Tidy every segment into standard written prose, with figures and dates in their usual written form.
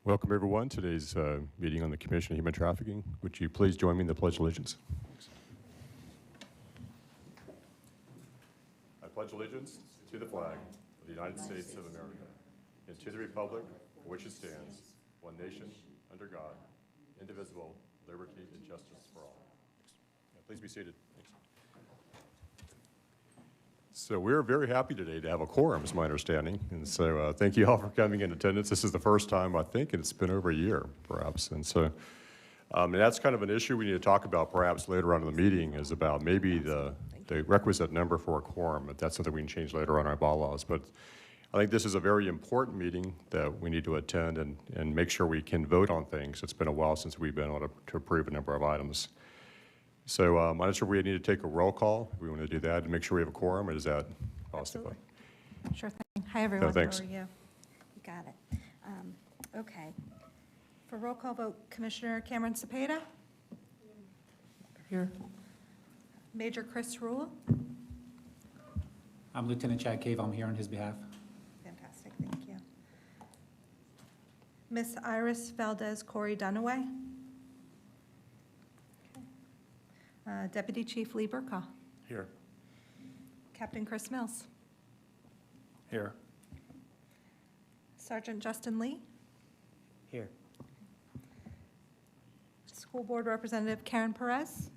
Welcome, everyone, to today's meeting on the Commission on Human Trafficking. Would you please join me in the Pledge of Allegiance? I pledge allegiance to the flag of the United States of America and to the republic for which it stands, one nation, under God, indivisible, liberty and justice for all. Please be seated. Thanks. So we're very happy today to have a quorum, is my understanding. And so thank you all for coming in attendance. This is the first time, I think, and it's been over a year, perhaps. And so and that's kind of an issue we need to talk about perhaps later on in the meeting, is about maybe the requisite number for a quorum. If that's something we can change later on our bylaws. But I think this is a very important meeting that we need to attend and make sure we can vote on things. It's been a while since we've been able to approve a number of items. So I'm not sure if we need to take a roll call. If we want to do that and make sure we have a quorum, or is that possible? Absolutely. Sure thing. Hi, everyone. Thanks. How are you? You got it. Okay. For roll call vote, Commissioner Cameron Cepeda? Here. Major Chris Rule? I'm Lieutenant Chad Cave. I'm here on his behalf. Fantastic, thank you. Miss Iris Valdez Corey Dunaway? Deputy Chief Lee Burkaw? Here. Captain Chris Mills? Here. Sergeant Justin Lee? Here. School Board Representative Karen Perez?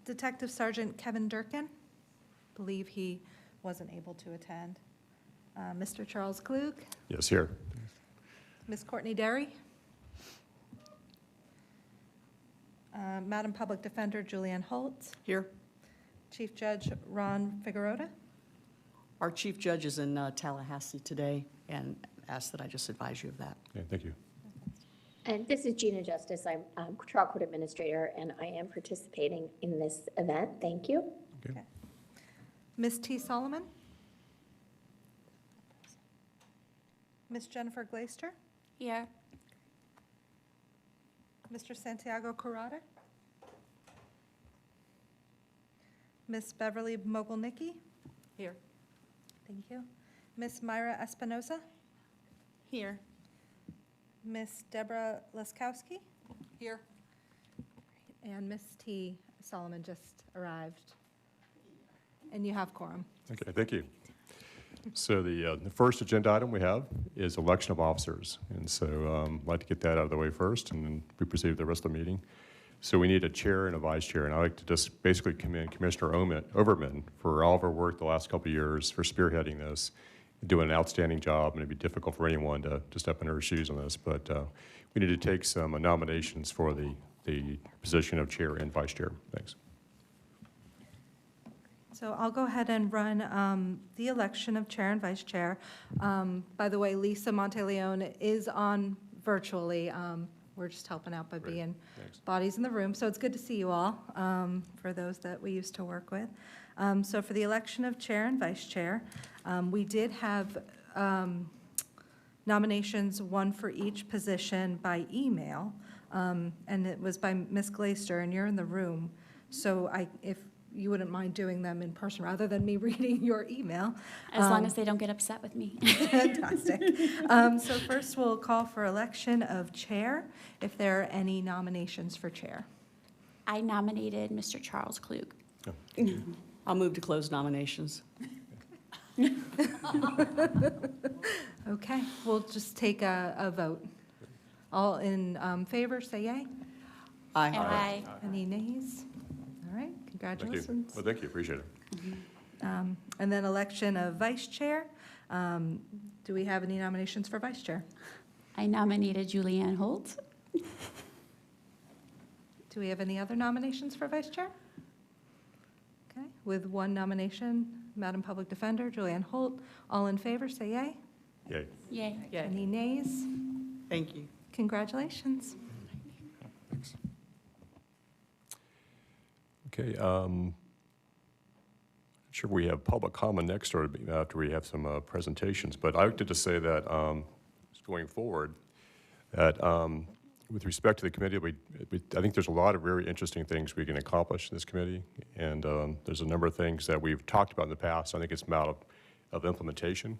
Detective Sergeant Kevin Durkin? Believe he wasn't able to attend. Mr. Charles Klug? Yes, here. Ms. Courtney Derry? Madam Public Defender Julianne Holt? Here. Chief Judge Ron Figueroa? Our Chief Judge is in Tallahassee today and asked that I just advise you of that. Okay, thank you. And this is Gina Justice. I'm Trial Court Administrator, and I am participating in this event. Thank you. Okay. Ms. T. Solomon? Ms. Jennifer Glaister? Here. Mr. Santiago Corrada? Ms. Beverly Mogulnicki? Here. Thank you. Ms. Myra Espinoza? Here. Ms. Deborah Laskowski? Here. And Ms. T. Solomon just arrived. And you have quorum. Okay, thank you. So the first agenda item we have is election of officers. And so I'd like to get that out of the way first, and then we proceed with the rest of the meeting. So we need a chair and a vice chair, and I'd like to just basically commend Commissioner Overman for all of her work the last couple of years for spearheading this, doing an outstanding job, and it'd be difficult for anyone to step in her shoes on this, but we need to take some nominations for the position of chair and vice chair. Thanks. So I'll go ahead and run the election of chair and vice chair. By the way, Lisa Monteleone is on virtually. We're just helping out by being bodies in the room. So it's good to see you all, for those that we used to work with. So for the election of chair and vice chair, we did have nominations, one for each position by email, and it was by Ms. Glaister, and you're in the room. So if you wouldn't mind doing them in person rather than me reading your email. As long as they don't get upset with me. Fantastic. So first we'll call for election of chair, if there are any nominations for chair. I nominated Mr. Charles Klug. Oh. I'll move to close nominations. Okay, we'll just take a vote. All in favor, say yay. Aye. Aye. Any nays? All right, Thank you. congratulations. Well, thank you. Appreciate it. And then election of vice chair. Do we have any nominations for vice chair? I nominated Julianne Holt. Do we have any other nominations for vice chair? Okay, with one nomination, Madam Public Defender Julianne Holt. All in favor, say yay. Yay. Yay. Any nays? Thank you. Congratulations. Thanks. Okay. Not sure if we have public comment next or after we have some presentations, but I like to just say that going forward, that with respect to the committee, I think there's a lot of very interesting things we can accomplish in this committee, and there's a number of things that we've talked about in the past. I think it's a matter of implementation.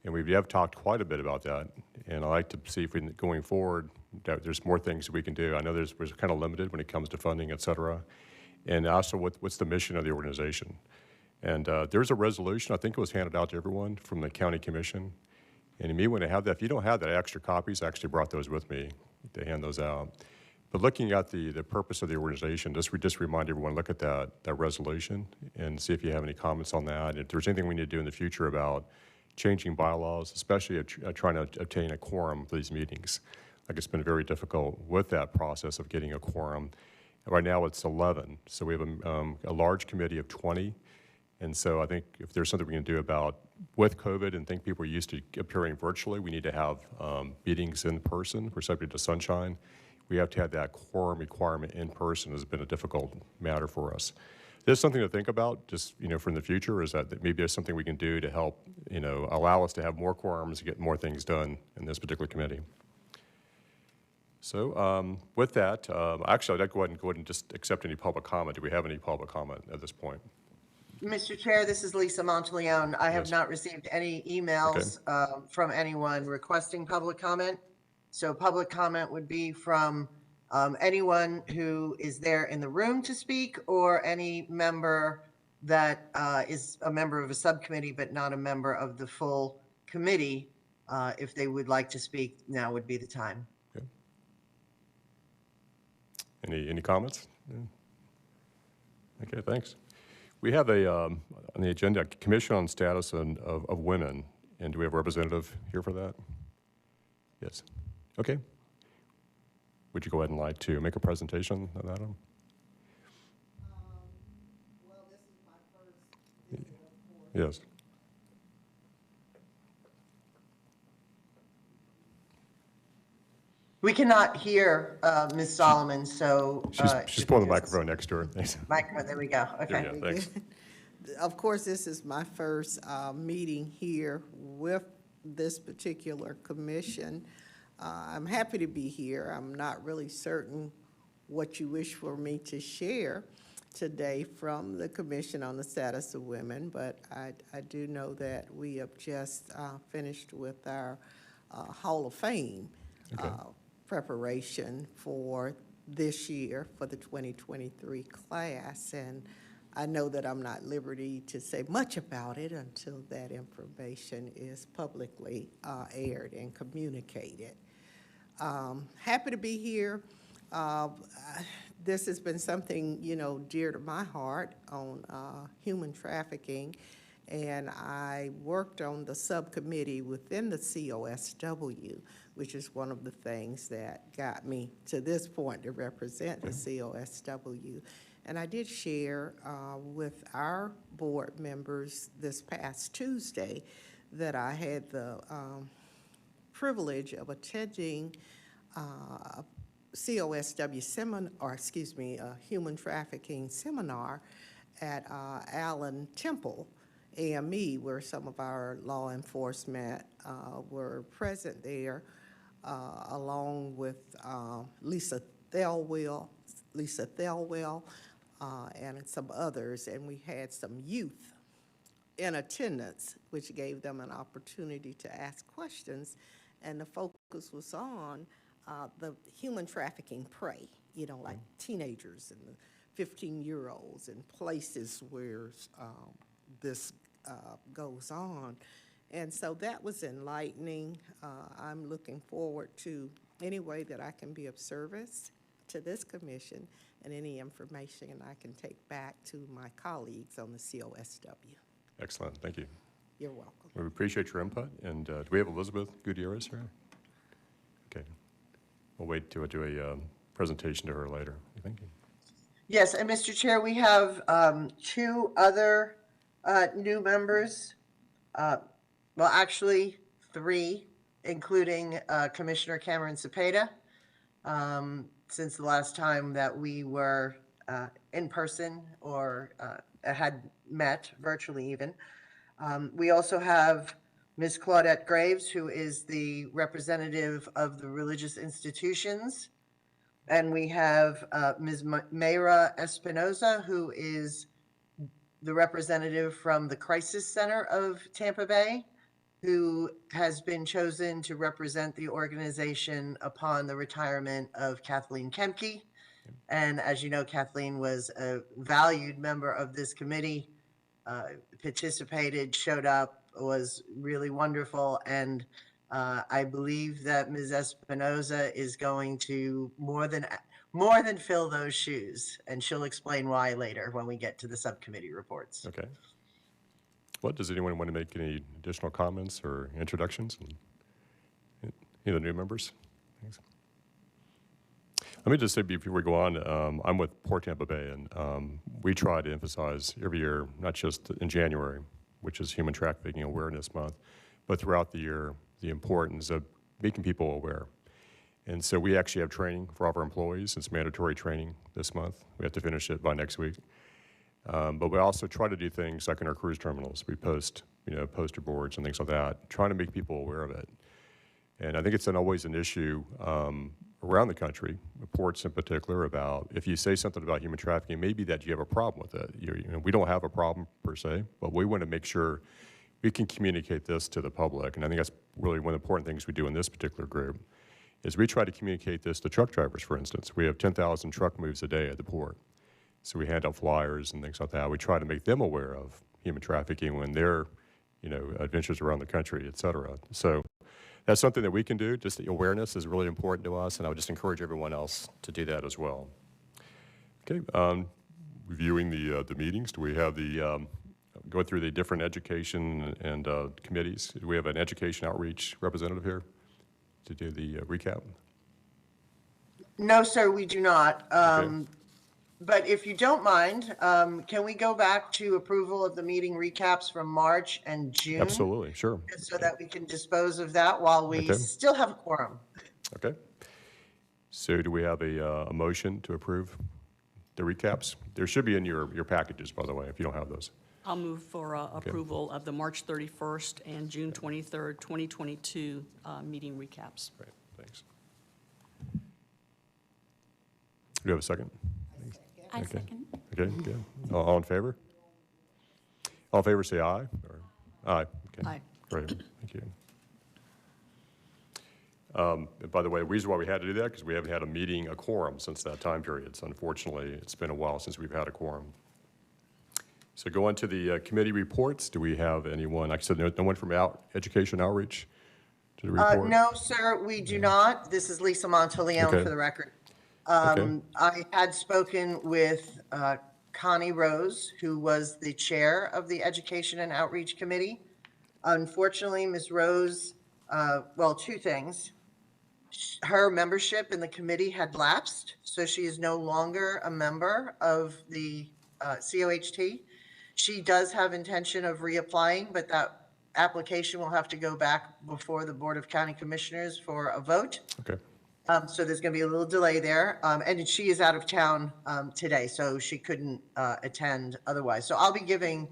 And we have talked quite a bit about that, and I'd like to see if we, going forward, that there's more things that we can do. I know we're kind of limited when it comes to funding, et cetera. And also, what's the mission of the organization? And there's a resolution, I think it was handed out to everyone from the county commission. And you may want to have that. If you don't have that, extra copies, I actually brought those with me to hand those out. But looking at the purpose of the organization, just remind everyone, look at that resolution and see if you have any comments on that. If there's anything we need to do in the future about changing bylaws, especially trying to obtain a quorum for these meetings. Like, it's been very difficult with that process of getting a quorum. Right now it's 11, so we have a large committee of 20. And so I think if there's something we can do about, with COVID and think people are used to appearing virtually, we need to have meetings in person. We're subject to sunshine. We have to have that quorum requirement in person. Has been a difficult matter for us. There's something to think about, just, for the future, is that maybe there's something we can do to help, allow us to have more quorums to get more things done in this particular committee. So with that, actually, I'd like to go ahead and just accept any public comment. Do we have any public comment at this point? Mr. Chair, this is Lisa Monteleone. I have Yes. not received any emails from anyone requesting public comment. So public comment would be from anyone who is there in the room to speak, or any member that is a member of a subcommittee but not a member of the full committee. If they would like to speak, now would be the time. Okay. Any comments? Yeah. Okay, thanks. We have on the agenda, Commission on Status of Women, and do we have a representative here for that? Yes. Okay. Would you go ahead and like to make a presentation on that? Well, this is my first visit, of course. Yes. We cannot hear Ms. Solomon, so. She's pulling the microphone next to her. Thanks. Microphone, there we go. There Okay. you go. Thanks. Of course, this is my first meeting here with this particular commission. I'm happy to be here. I'm not really certain what you wish for me to share today from the Commission on the Status of Women, but I do know that we have just finished with our Hall of Fame preparation for this year for the 2023 class, and I know that I'm not at liberty to say much about it until that information is publicly aired and communicated. Happy to be here. This has been something, dear to my heart on human trafficking, and I worked on the subcommittee within the COSW, which is one of the things that got me to this point to represent the COSW. And I did share with our board members this past Tuesday that I had the privilege of attending a COSW seminar, or excuse me, a human trafficking seminar at Allen Temple, AME, where some of our law enforcement were present there, along with Lisa Thelwell, and some others, and we had some youth in attendance, which gave them an opportunity to ask questions, and the focus was on the human trafficking prey, like teenagers and the 15-year-olds and places where this goes on. And so that was enlightening. I'm looking forward to any way that I can be of service to this commission and any information I can take back to my colleagues on the COSW. Excellent. Thank you. You're welcome. We appreciate your input. And do we have Elizabeth Guiterrez here? Okay. We'll wait to do a presentation to her later. Thank you. Yes, and Mr. Chair, we have two other new members. Well, actually, three, including Commissioner Cameron Cepeda, since the last time that we were in person or had met virtually even. We also have Ms. Claudette Graves, who is the representative of the religious institutions. And we have Ms. Mayra Espinoza, who is the representative from the Crisis Center of Tampa Bay. who has been chosen to represent the organization upon the retirement of Kathleen Kemke. And as you know, Kathleen was a valued member of this committee, participated, showed up, was really wonderful. And I believe that Ms. Espinoza is going to more than fill those shoes. And she'll explain why later when we get to the subcommittee reports. Okay. Well, does anyone want to make any additional comments or introductions? Any of the new members? Thanks. Let me just say before we go on, I'm with Port Tampa Bay, and we try to emphasize every year, not just in January, which is Human Trafficking Awareness Month, but throughout the year, the importance of making people aware. And so we actually have training for all of our employees. It's mandatory training this month. We have to finish it by next week. But we also try to do things like in our cruise terminals. We post, poster boards and things like that, trying to make people aware of it. And I think it's always an issue around the country, ports in particular, about if you say something about human trafficking, maybe that you have a problem with it. We don't have a problem per se, but we want to make sure we can communicate this to the public. And I think that's really one of the important things we do in this particular group, is we try to communicate this to truck drivers, for instance. We have 10,000 truck moves a day at the port. So we hand out flyers and things like that. We try to make them aware of human trafficking when they're, adventures around the country, et cetera. So that's something that we can do. Just the awareness is really important to us, and I would just encourage everyone else to do that as well. Okay, reviewing the meetings, do we have go through the different education and committees? Do we have an education outreach representative here to do the recap? No, sir, we do not. Okay. But if you don't mind, can we go back to approval of the meeting recaps from March and June? Absolutely, sure. So that we can dispose of that while we Okay. still have a quorum. Okay. So do we have a motion to approve the recaps? There should be in your packages, by the way, if you don't have those. I'll move for approval of the March 31st and June 23rd, 2022 meeting recaps. Great, thanks. Do you have a second? I Okay. second. Okay, good. All in favor? All in favor, say aye. Aye. Okay. Aye. Great, thank you. And by the way, the reason why we had to do that, because we haven't had a quorum since that time period. So unfortunately, it's been a while since we've had a quorum. So go on to the committee reports. Do we have anyone, like I said, no one from education outreach to the report? No, sir, we do not. This is Lisa Monteleone Okay. for the record. Okay. I had spoken with Connie Rose, who was the chair of the Education and Outreach Committee. Unfortunately, Ms. Rose, two things. Her membership in the committee had lapsed, so she is no longer a member of the COHT. She does have intention of reapplying, but that application will have to go back before the Board of County Commissioners for a vote. Okay. So there's going to be a little delay there. And she is out of town today, so she couldn't attend otherwise. So I'll be giving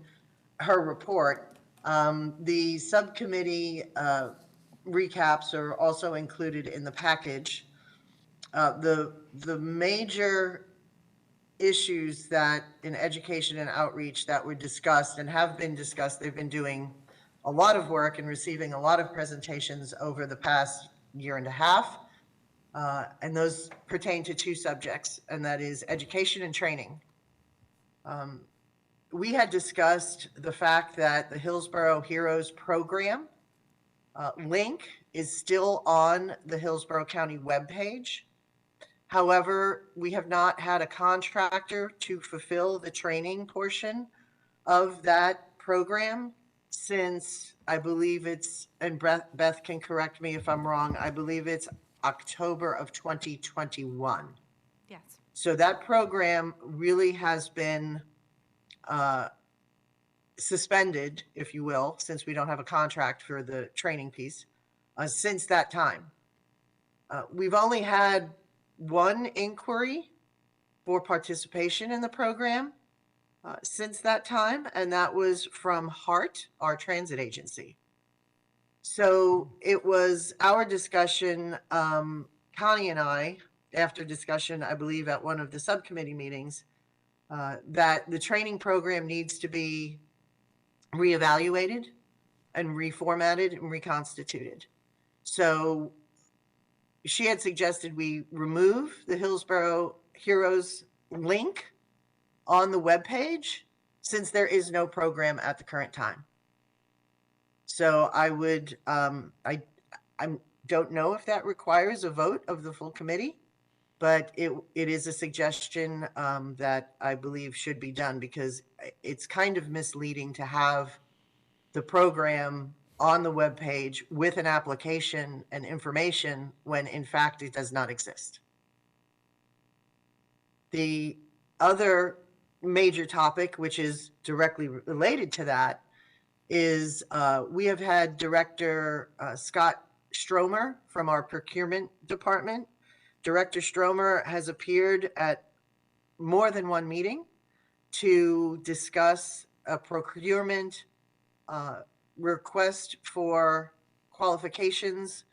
her report. The subcommittee recaps are also included in the package. The major issues that in education and outreach that were discussed and have been discussed, they've been doing a lot of work and receiving a lot of presentations over the past year and a half. And those pertain to two subjects, and that is education and training. We had discussed the fact that the Hillsborough Heroes program link is still on the Hillsborough County webpage. However, we have not had a contractor to fulfill the training portion of that program since, I believe it's, and Beth can correct me if I'm wrong, I believe it's October of 2021. Yes. So that program really has been suspended, if you will, since we don't have a contract for the training piece, since that time. We've only had one inquiry for participation in the program since that time, and that was from HART, our transit agency. So it was our discussion, Connie and I, after discussion, I believe at one of the subcommittee meetings, that the training program needs to be reevaluated and reformatted and reconstituted. So she had suggested we remove the Hillsborough Heroes link on the webpage since there is no program at the current time. So I would, I don't know if that requires a vote of the full committee, but it is a suggestion that I believe should be done, because it's kind of misleading to have the program on the webpage with an application and information when in fact it does not exist. The other major topic, which is directly related to that, is we have had Director Scott Stromer from our procurement department. Director Stromer has appeared at more than one meeting to discuss a procurement request for qualifications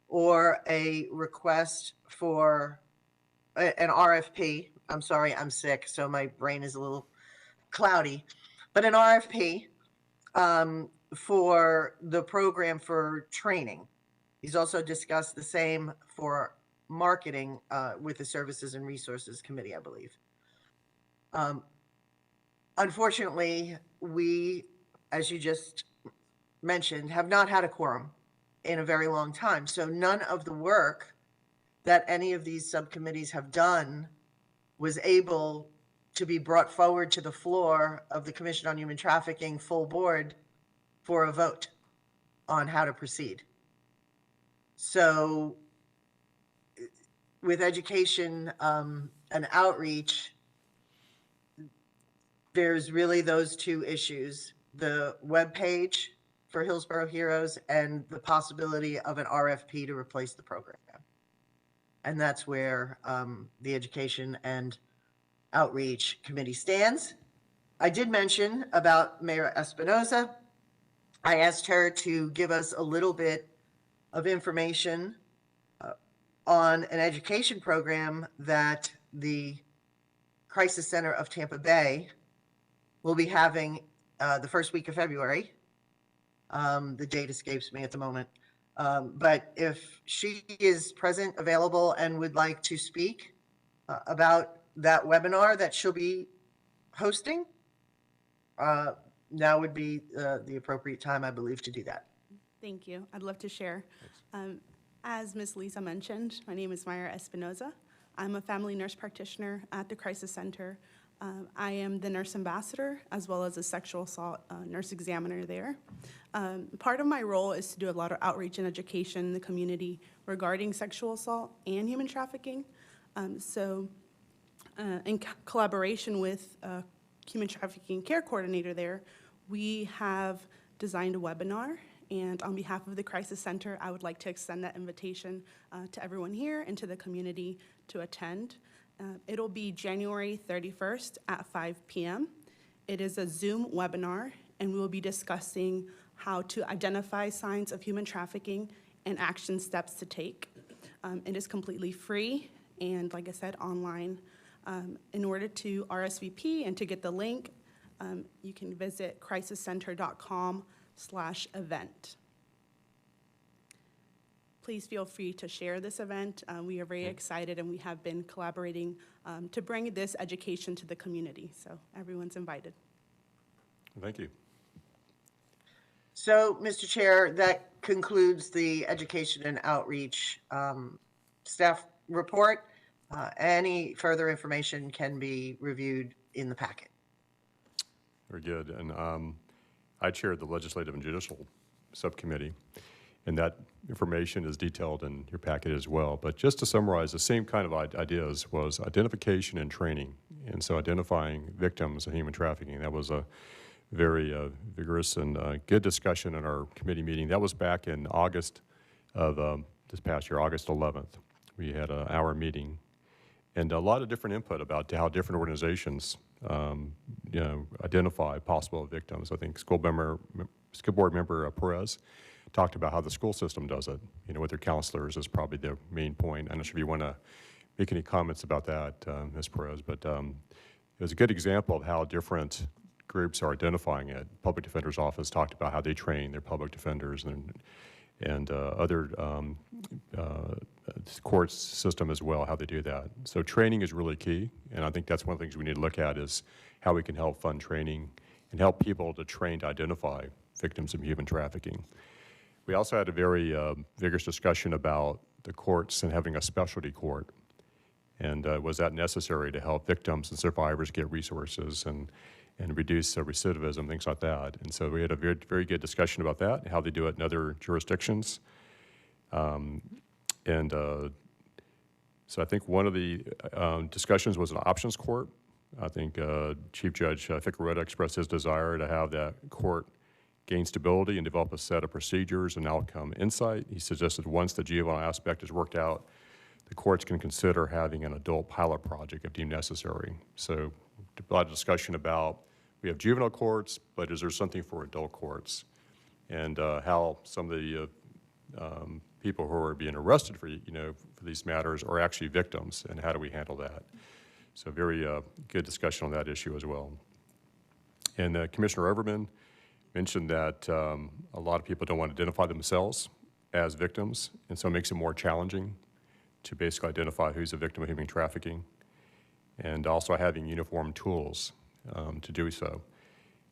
or a request for an RFP. I'm sorry, I'm sick, so my brain is a little cloudy. But an RFP for the program for training. He's also discussed the same for marketing with the Services and Resources Committee, I believe. Unfortunately, we, as you just mentioned, have not had a quorum in a very long time. So none of the work that any of these subcommittees have done was able to be brought forward to the floor of the Commission on Human Trafficking full board for a vote on how to proceed. So with education and outreach, there's really those two issues: the webpage for Hillsborough Heroes and the possibility of an RFP to replace the program. And that's where the Education and Outreach Committee stands. I did mention about Mayor Espinoza. I asked her to give us a little bit of information on an education program that the Crisis Center of Tampa Bay will be having the first week of February. The date escapes me at the moment. But if she is present, available, and would like to speak about that webinar that she'll be hosting, now would be the appropriate time, I believe, to do that. Thank you. I'd love to share. As Ms. Lisa mentioned, my name is Mayra Espinoza. I'm a family nurse practitioner at the Crisis Center. I am the nurse ambassador as well as a sexual assault nurse examiner there. Part of my role is to do a lot of outreach and education in the community regarding sexual assault and human trafficking. In collaboration with human trafficking care coordinator there, we have designed a webinar, and on behalf of the Crisis Center, I would like to extend that invitation to everyone here and to the community to attend. It'll be January 31st at 5 p.m. It is a Zoom webinar, and we will be discussing how to identify signs of human trafficking and action steps to take. It is completely free and, like I said, online. In order to RSVP and to get the link, you can visit crisiscenter.com/event. Please feel free to share this event. We are very excited, and we have been collaborating to bring this education to the community. So everyone's invited. Thank you. So, Mr. Chair, that concludes the Education and Outreach staff report. Any further information can be reviewed in the packet. Very good. And I chaired the Legislative and Judicial Subcommittee, and that information is detailed in your packet as well. But just to summarize, the same kind of ideas was identification and training. And so identifying victims of human trafficking, that was a very vigorous and good discussion in our committee meeting. That was back in August of this past year, August 11th. We had an hour meeting and a lot of different input about how different organizations identify possible victims. I think school board member Perez talked about how the school system does it, with their counselors is probably the main point. I'm not sure if you want to make any comments about that, Ms. Perez, but it was a good example of how different groups are identifying it. Public Defender's Office talked about how they train their public defenders and other courts system as well, how they do that. So training is really key, and I think that's one of the things we need to look at is how we can help fund training and help people to train to identify victims of human trafficking. We also had a very vigorous discussion about the courts and having a specialty court. And was that necessary to help victims and survivors get resources and reduce recidivism, things like that. And so we had a very, very good discussion about that, how they do it in other jurisdictions. So I think one of the discussions was an options court. I think Chief Judge Ficaretta expressed his desire to have that court gain stability and develop a set of procedures and outcome insight. He suggested once the juvenile aspect is worked out, the courts can consider having an adult pilot project if deemed necessary. So a lot of discussion about, we have juvenile courts, but is there something for adult courts? And how some of the people who are being arrested for, for these matters are actually victims, and how do we handle that? So very good discussion on that issue as well. And Commissioner Overman mentioned that a lot of people don't want to identify themselves as victims, and so it makes it more challenging to basically identify who's a victim of human trafficking, and also having uniform tools to do so.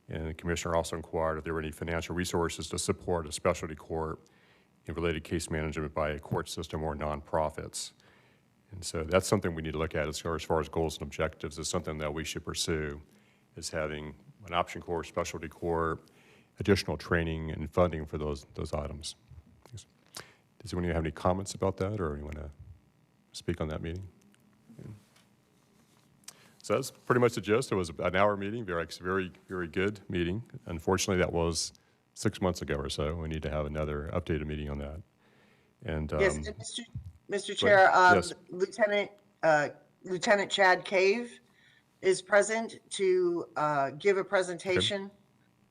And the Commissioner also inquired if there were any financial resources to support a specialty court in related case management by a court system or nonprofits. And so that's something we need to look at as far as goals and objectives. Is something that we should pursue, is having an option court, specialty court, additional training and funding for those items. Does anyone have any comments about that, or anyone to speak on that meeting? Yeah. So that's pretty much the gist. It was an hour meeting, very, very good meeting. Unfortunately, that was 6 months ago or so. We need to have another updated meeting on that. And Yes, and Mr. Chair, yes. Lieutenant Chad Cave is present to give a presentation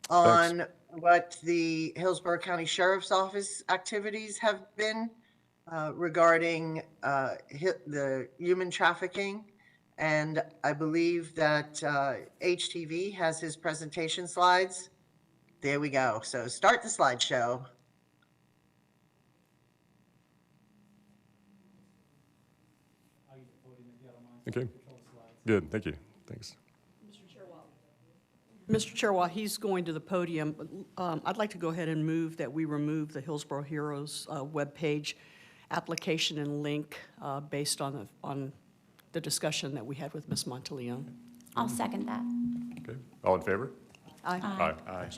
on what the Hillsborough County Sheriff's Office activities have been regarding the human trafficking. And I believe that HTV has his presentation slides. There we go. So start the slideshow. Okay, good, thank you, thanks. Mr. Chair, while he's going to the podium, I'd like to go ahead and move that we remove the Hillsborough Heroes webpage application and link based on the discussion that we had with Ms. Monteleone. I'll second that. Okay, all in favor? Aye. Aye.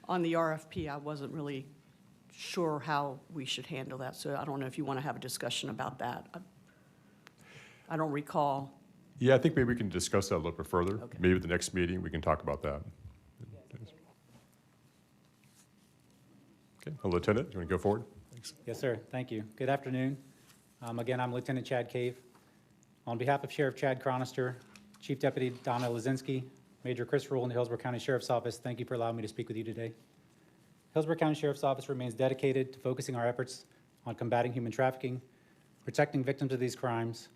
On the RFP, I wasn't really sure how we should handle that, so I don't know if you want to have a discussion about that. I don't recall. Yeah, I think maybe we can discuss that a little bit further. Okay. Maybe at the next meeting, we can talk about that. Okay, well, Lieutenant, do you want to go forward? Thanks. Yes, sir. Thank you. Good afternoon. Again, I'm Lieutenant Chad Cave. On behalf of Sheriff Chad Cronister, Chief Deputy Donna Lazinski, Major Chris Rule in the Hillsborough County Sheriff's Office, thank you for allowing me to speak with you today. Hillsborough County Sheriff's Office remains dedicated to focusing our efforts on combating human trafficking, protecting victims of these crimes,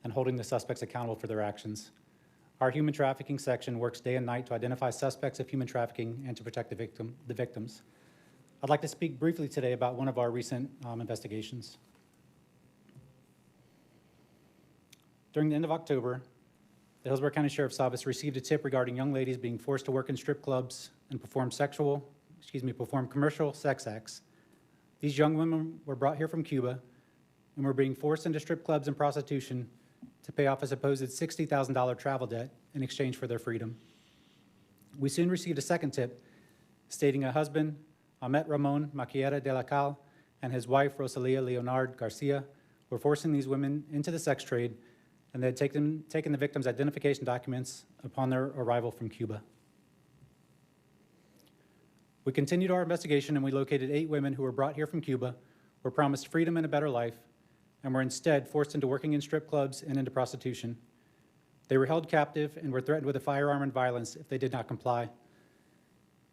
and holding the suspects accountable for their actions. Our human trafficking section works day and night to identify suspects of human trafficking and to protect the victims. I'd like to speak briefly today about one of our recent investigations. During the end of October, the Hillsborough County Sheriff's Office received a tip regarding young ladies being forced to work in strip clubs and perform commercial sex acts. These young women were brought here from Cuba and were being forced into strip clubs and prostitution to pay off a supposed $60,000 travel debt in exchange for their freedom. We soon received a second tip stating a husband, Ahmet Ramon Maquiera de la Cal, and his wife, Rosalia Leonard Garcia, were forcing these women into the sex trade, and they had taken the victims' identification documents upon their arrival from Cuba. We continued our investigation, and we located 8 women who were brought here from Cuba, were promised freedom and a better life, and were instead forced into working in strip clubs and into prostitution. They were held captive and were threatened with a firearm and violence if they did not comply.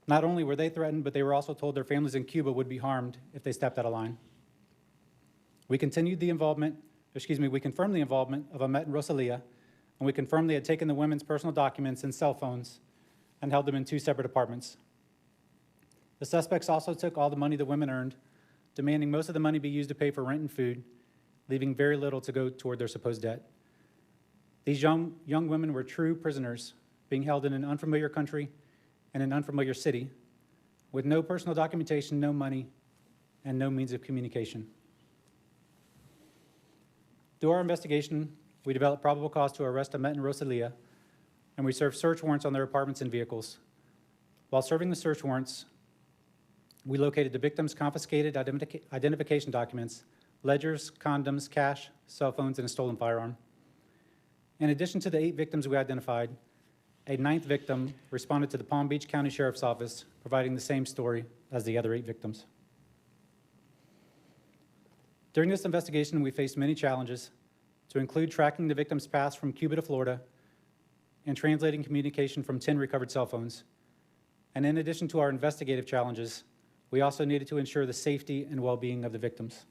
Not only were they threatened, but they were also told their families in Cuba would be harmed if they stepped out of line. We confirmed the involvement of Ahmet and Rosalia, and we confirmed they had taken the women's personal documents and cell phones and held them in 2 separate apartments. The suspects also took all the money the women earned, demanding most of the money be used to pay for rent and food, leaving very little to go toward their supposed debt. These young women were true prisoners, being held in an unfamiliar country and an unfamiliar city, with no personal documentation, no money, and no means of communication. Through our investigation, we developed probable cause to arrest Ahmet and Rosalia, and we served search warrants on their apartments and vehicles. While serving the search warrants, we located the victims' confiscated identification documents, ledgers, condoms, cash, cell phones, and a stolen firearm. In addition to the 8 victims we identified, a 9th victim responded to the Palm Beach County Sheriff's Office, providing the same story as the other 8 victims. During this investigation, we faced many challenges, to include tracking the victims' paths from Cuba to Florida and translating communication from 10 recovered cell phones. And in addition to our investigative challenges, we also needed to ensure the safety and well-being of the victims.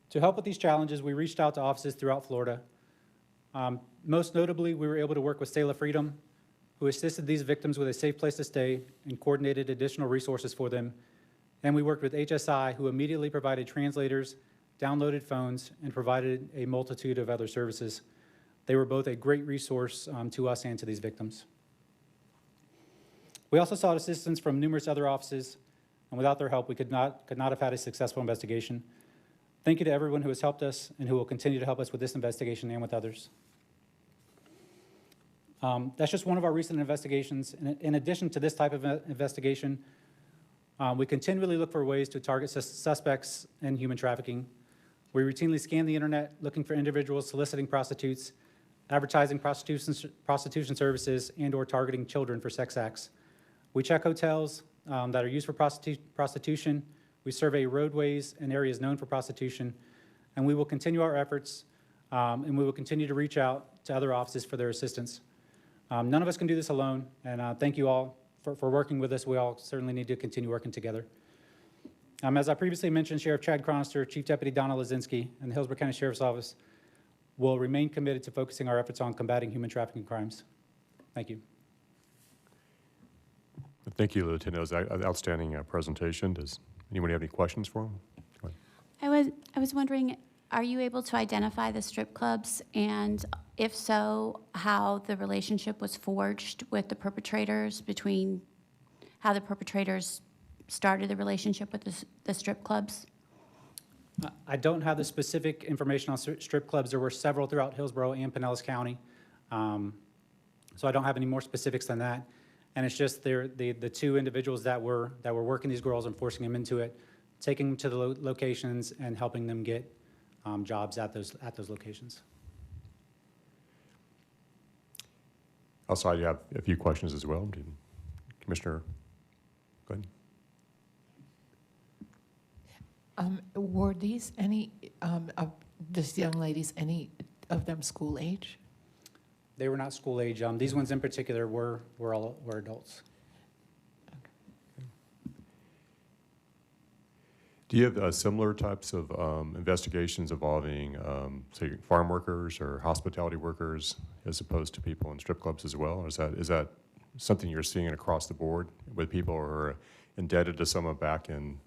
To help with these challenges, we reached out to offices throughout Florida. Most notably, we were able to work with Sail of Freedom, who assisted these victims with a safe place to stay and coordinated additional resources for them. And we worked with HSI, who immediately provided translators, downloaded phones, and provided a multitude of other services. They were both a great resource to us and to these victims. We also sought assistance from numerous other offices, and without their help, we could not have had a successful investigation. Thank you to everyone who has helped us and who will continue to help us with this investigation and with others. That's just one of our recent investigations. In addition to this type of investigation, we continually look for ways to target suspects in human trafficking. We routinely scan the internet looking for individuals soliciting prostitutes, advertising prostitution services, and/or targeting children for sex acts. We check hotels that are used for prostitution. We survey roadways and areas known for prostitution, and we will continue our efforts, and we will continue to reach out to other offices for their assistance. None of us can do this alone, and thank you all for working with us. We all certainly need to continue working together. As I previously mentioned, Sheriff Chad Chronister, Chief Deputy Donna Lazinski, and the Hillsborough County Sheriff's Office will remain committed to focusing our efforts on combating human trafficking crimes. Thank you. Thank you, Lieutenant. That was an outstanding presentation. Does anyone have any questions for him? Go ahead. I was wondering, are you able to identify the strip clubs, and if so, how the relationship was forged with the perpetrators, between how the perpetrators started the relationship with the strip clubs? I don't have the specific information on strip clubs. There were several throughout Hillsborough and Pinellas County, so I don't have any more specifics than that. And it's just the 2 individuals that were working these girls and forcing them into it, taking them to the locations and helping them get jobs at those locations. Also, I have a few questions as well. Commissioner, go ahead. Were these any of these young ladies, any of them school age? They were not school age. These ones in particular were adults. Do you have similar types of investigations involving, say, farm workers or hospitality workers as opposed to people in strip clubs as well? Or is that something you're seeing across the board with people who are indebted to someone back in,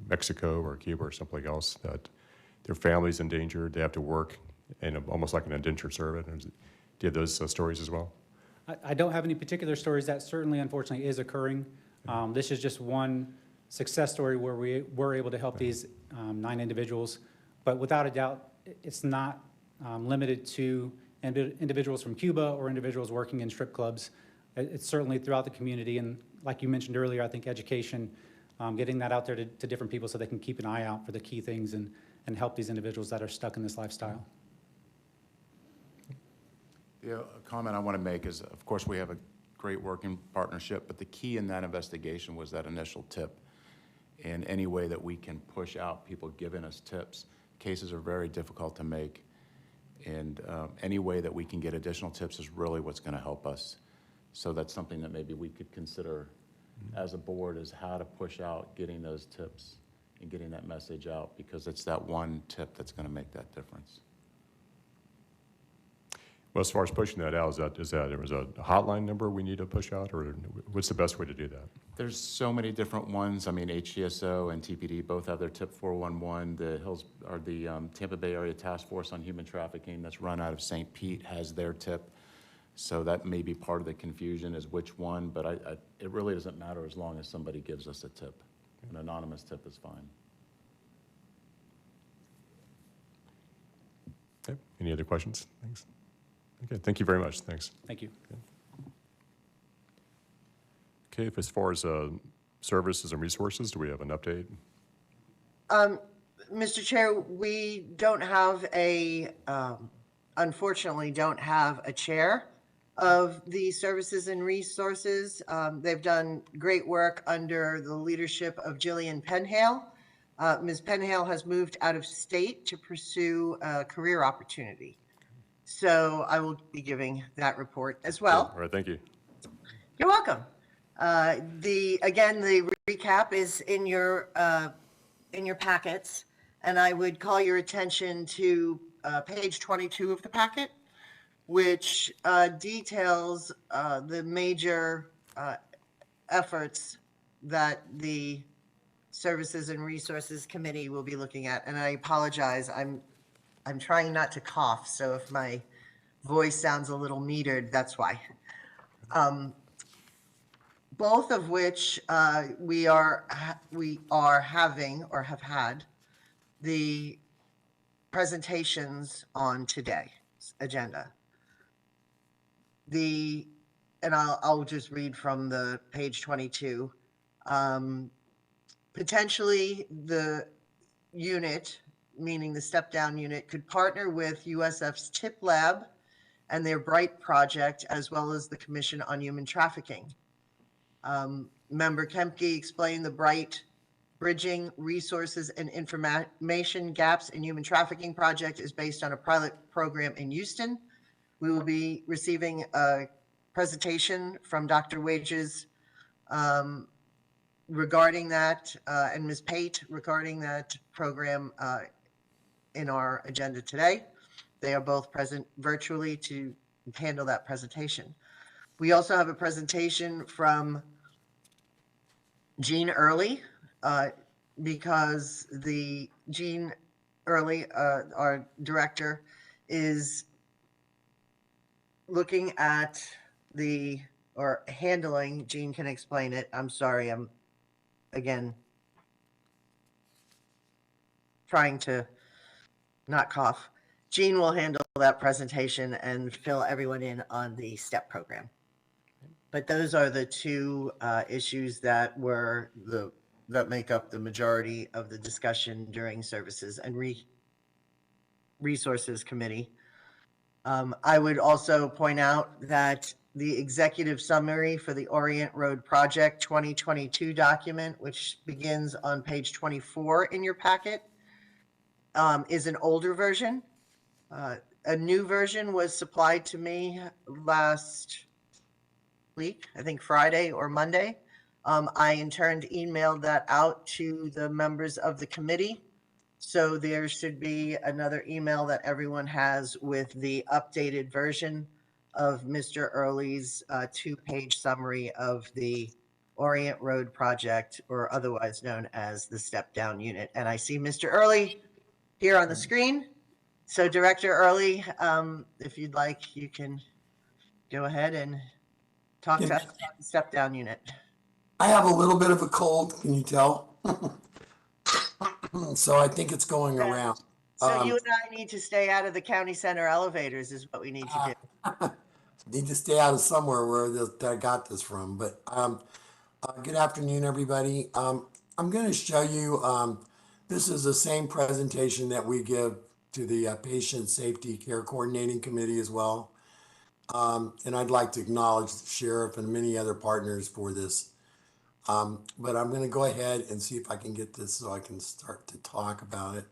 Mexico or Cuba or someplace else, that their family's endangered, they have to work in almost like an indentured servant? Do you have those stories as well? I don't have any particular stories. That certainly, unfortunately, is occurring. This is just one success story where we were able to help these 9 individuals. But without a doubt, it's not limited to individuals from Cuba or individuals working in strip clubs. It's certainly throughout the community. And like you mentioned earlier, I think education, getting that out there to different people so they can keep an eye out for the key things and help these individuals that are stuck in this lifestyle. The comment I want to make is, of course, we have a great working partnership, but the key in that investigation was that initial tip. And any way that we can push out people giving us tips, cases are very difficult to make. And any way that we can get additional tips is really what's going to help us. So that's something that maybe we could consider as a board, is how to push out getting those tips and getting that message out, because it's that one tip that's going to make that difference. Well, as far as pushing that out, is that there was a hotline number we need to push out, or what's the best way to do that? There's so many different ones. I mean, HCSO and TPD both have their tip 411. The Tampa Bay Area Task Force on Human Trafficking that's run out of St. Pete has their tip. So that may be part of the confusion is which one, but it really doesn't matter as long as somebody gives us a tip. An anonymous tip is fine. Okay, any other questions? Thanks. Okay, thank you very much, thanks. Thank you. Okay, as far as services and resources, do we have an update? Mr. Chair, we don't have unfortunately don't have a chair of the services and resources. They've done great work under the leadership of Jillian Penhale. Ms. Penhale has moved out of state to pursue a career opportunity. So I will be giving that report as well. All right, thank you. You're welcome. The recap is in your packets, and I would call your attention to page 22 of the packet, which details the major efforts that the Services and Resources Committee will be looking at. And I apologize, I'm trying not to cough, so if my voice sounds a little metered, that's why. Both of which we are having or have had the presentations on today's agenda. And I'll just read from the page 22. Potentially the unit, meaning the step down unit, could partner with USF's TIP Lab and their BRIGHT project, as well as the Commission on Human Trafficking. Member Kempke explained the BRIGHT Bridging Resources and Information Gaps in Human Trafficking project is based on a pilot program in Houston. We will be receiving a presentation from Dr. Wages regarding that, and Ms. Pate regarding that program in our agenda today. They are both present virtually to handle that presentation. We also have a presentation from Jean Early, because the Jean Early, our director, is looking at handling, Jean can explain it. I'm sorry, I'm again trying to not cough. Jean will handle that presentation and fill everyone in on the STEP program. But those are the two issues that make up the majority of the discussion during Services and Resources Committee. I would also point out that the executive summary for the Orient Road Project 2022 document, which begins on page 24 in your packet, is an older version. A new version was supplied to me last week, I think Friday or Monday. I in turn emailed that out to the members of the committee. So there should be another email that everyone has with the updated version of Mr. Early's 2-page summary of the Orient Road Project, or otherwise known as the Step Down Unit. And I see Mr. Early here on the screen. So Director Early, if you'd like, you can go ahead and talk to us about the Step Down Unit. I have a little bit of a cold, can you tell? So I think it's going around. So you and I need to stay out of the county center elevators is what we need to do. Need to stay out of somewhere where I got this from. But good afternoon, everybody. I'm going to show you, this is the same presentation that we give to the Patient Safety Care Coordinating Committee as well. And I'd like to acknowledge the sheriff and many other partners for this. But I'm going to go ahead and see if I can get this so I can start to talk about it.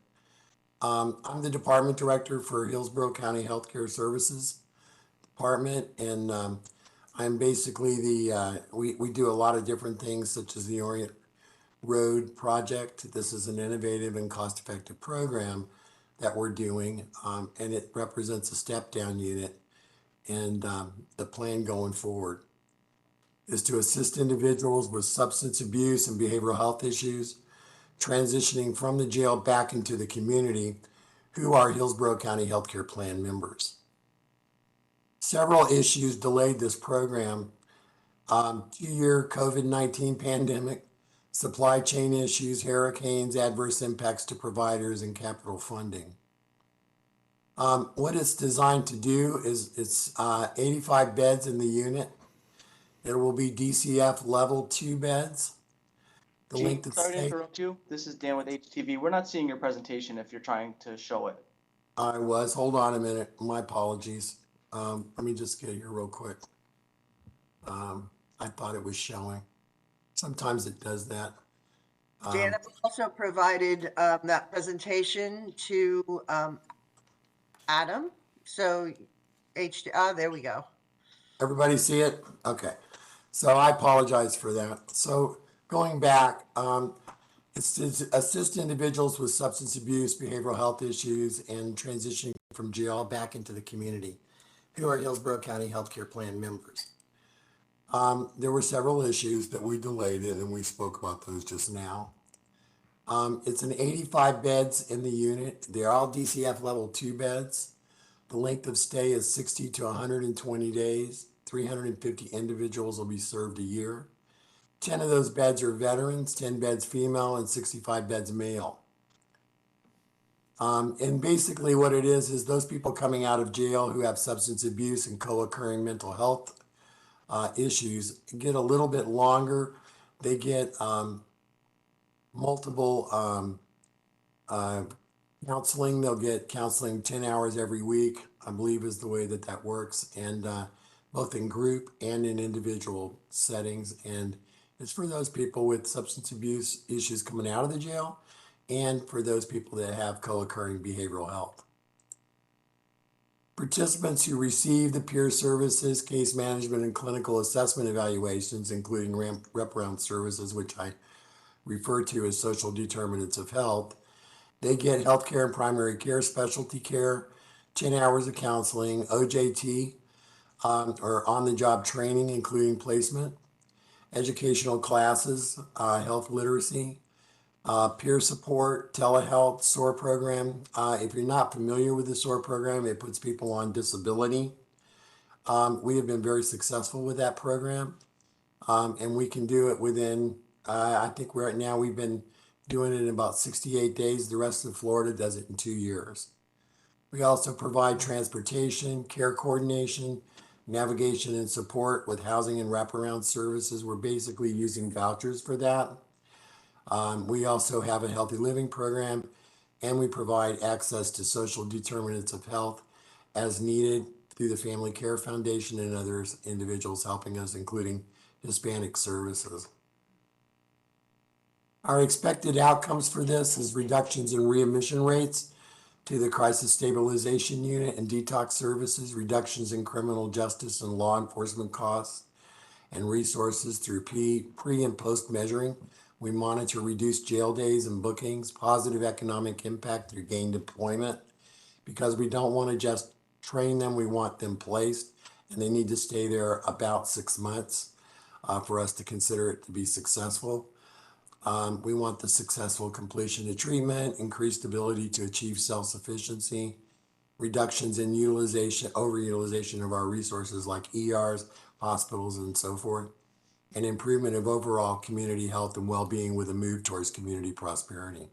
I'm the department director for Hillsborough County Healthcare Services Department, and I'm basically we do a lot of different things, such as the Orient Road Project. This is an innovative and cost-effective program that we're doing, and it represents a step-down unit. And the plan going forward is to assist individuals with substance abuse and behavioral health issues transitioning from the jail back into the community who are Hillsborough County Healthcare Plan members. Several issues delayed this program. 2-year COVID-19 pandemic, supply chain issues, hurricanes, adverse impacts to providers, and capital funding. What it's designed to do is it's 85 beds in the unit. It will be DCF level 2 beds. The Gene, length of sorry to stay. interrupt you. This is Dan with HTV. We're not seeing your presentation if you're trying to show it. Hold on a minute. My apologies. Let me just get here real quick. I thought it was showing. Sometimes it does that. Janet also provided that presentation to Adam. So there we go. Everybody see it? Okay. So I apologize for that. So going back, it's to assist individuals with substance abuse, behavioral health issues, and transitioning from jail back into the community who are Hillsborough County Healthcare Plan members. There were several issues that we delayed it, and we spoke about those just now. It's an 85 beds in the unit. They're all DCF level 2 beds. The length of stay is 60 to 120 days. 350 individuals will be served a year. 10 of those beds are veterans, 10 beds female, and 65 beds male. And basically what it is those people coming out of jail who have substance abuse and co-occurring mental health issues get a little bit longer. They get multiple counseling. They'll get counseling 10 hours every week, I believe is the way that works, and both in group and in individual settings. And it's for those people with substance abuse issues coming out of the jail and for those people that have co-occurring behavioral health. Participants who receive the peer services, case management, and clinical assessment evaluations, including wraparound services, which I refer to as social determinants of health, they get healthcare and primary care, specialty care, 10 hours of counseling, OJT, or on-the-job training, including placement, educational classes, health literacy, peer support, telehealth, SOAR program. If you're not familiar with the SOAR program, it puts people on disability. We have been very successful with that program, and we can do it within, I think we've been doing it in about 68 days. The rest of Florida does it in 2 years. We also provide transportation, care coordination, navigation and support with housing and wraparound services. We're basically using vouchers for that. We also have a healthy living program, and we provide access to social determinants of health as needed through the Family Care Foundation and others individuals helping us, including Hispanic services. Our expected outcomes for this is reductions in readmission rates to the Crisis Stabilization Unit and detox services, reductions in criminal justice and law enforcement costs and resources through pre and post measuring. We monitor reduced jail days and bookings, positive economic impact through gained employment, because we don't want to just train them, we want them placed, and they need to stay there about 6 months for us to consider it to be successful. We want the successful completion of treatment, increased ability to achieve self-sufficiency, reductions in overutilization of our resources like ERs, hospitals, and so forth, and improvement of overall community health and well-being with a move towards community prosperity.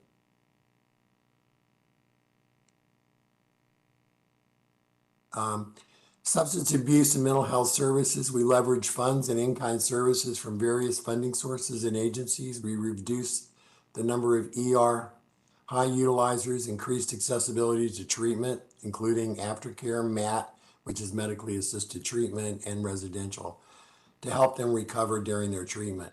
Substance abuse and mental health services, we leverage funds and in-kind services from various funding sources and agencies. We reduce the number of ER high utilizers, increased accessibility to treatment, including aftercare, MAT, which is medically assisted treatment, and residential, to help them recover during their treatment.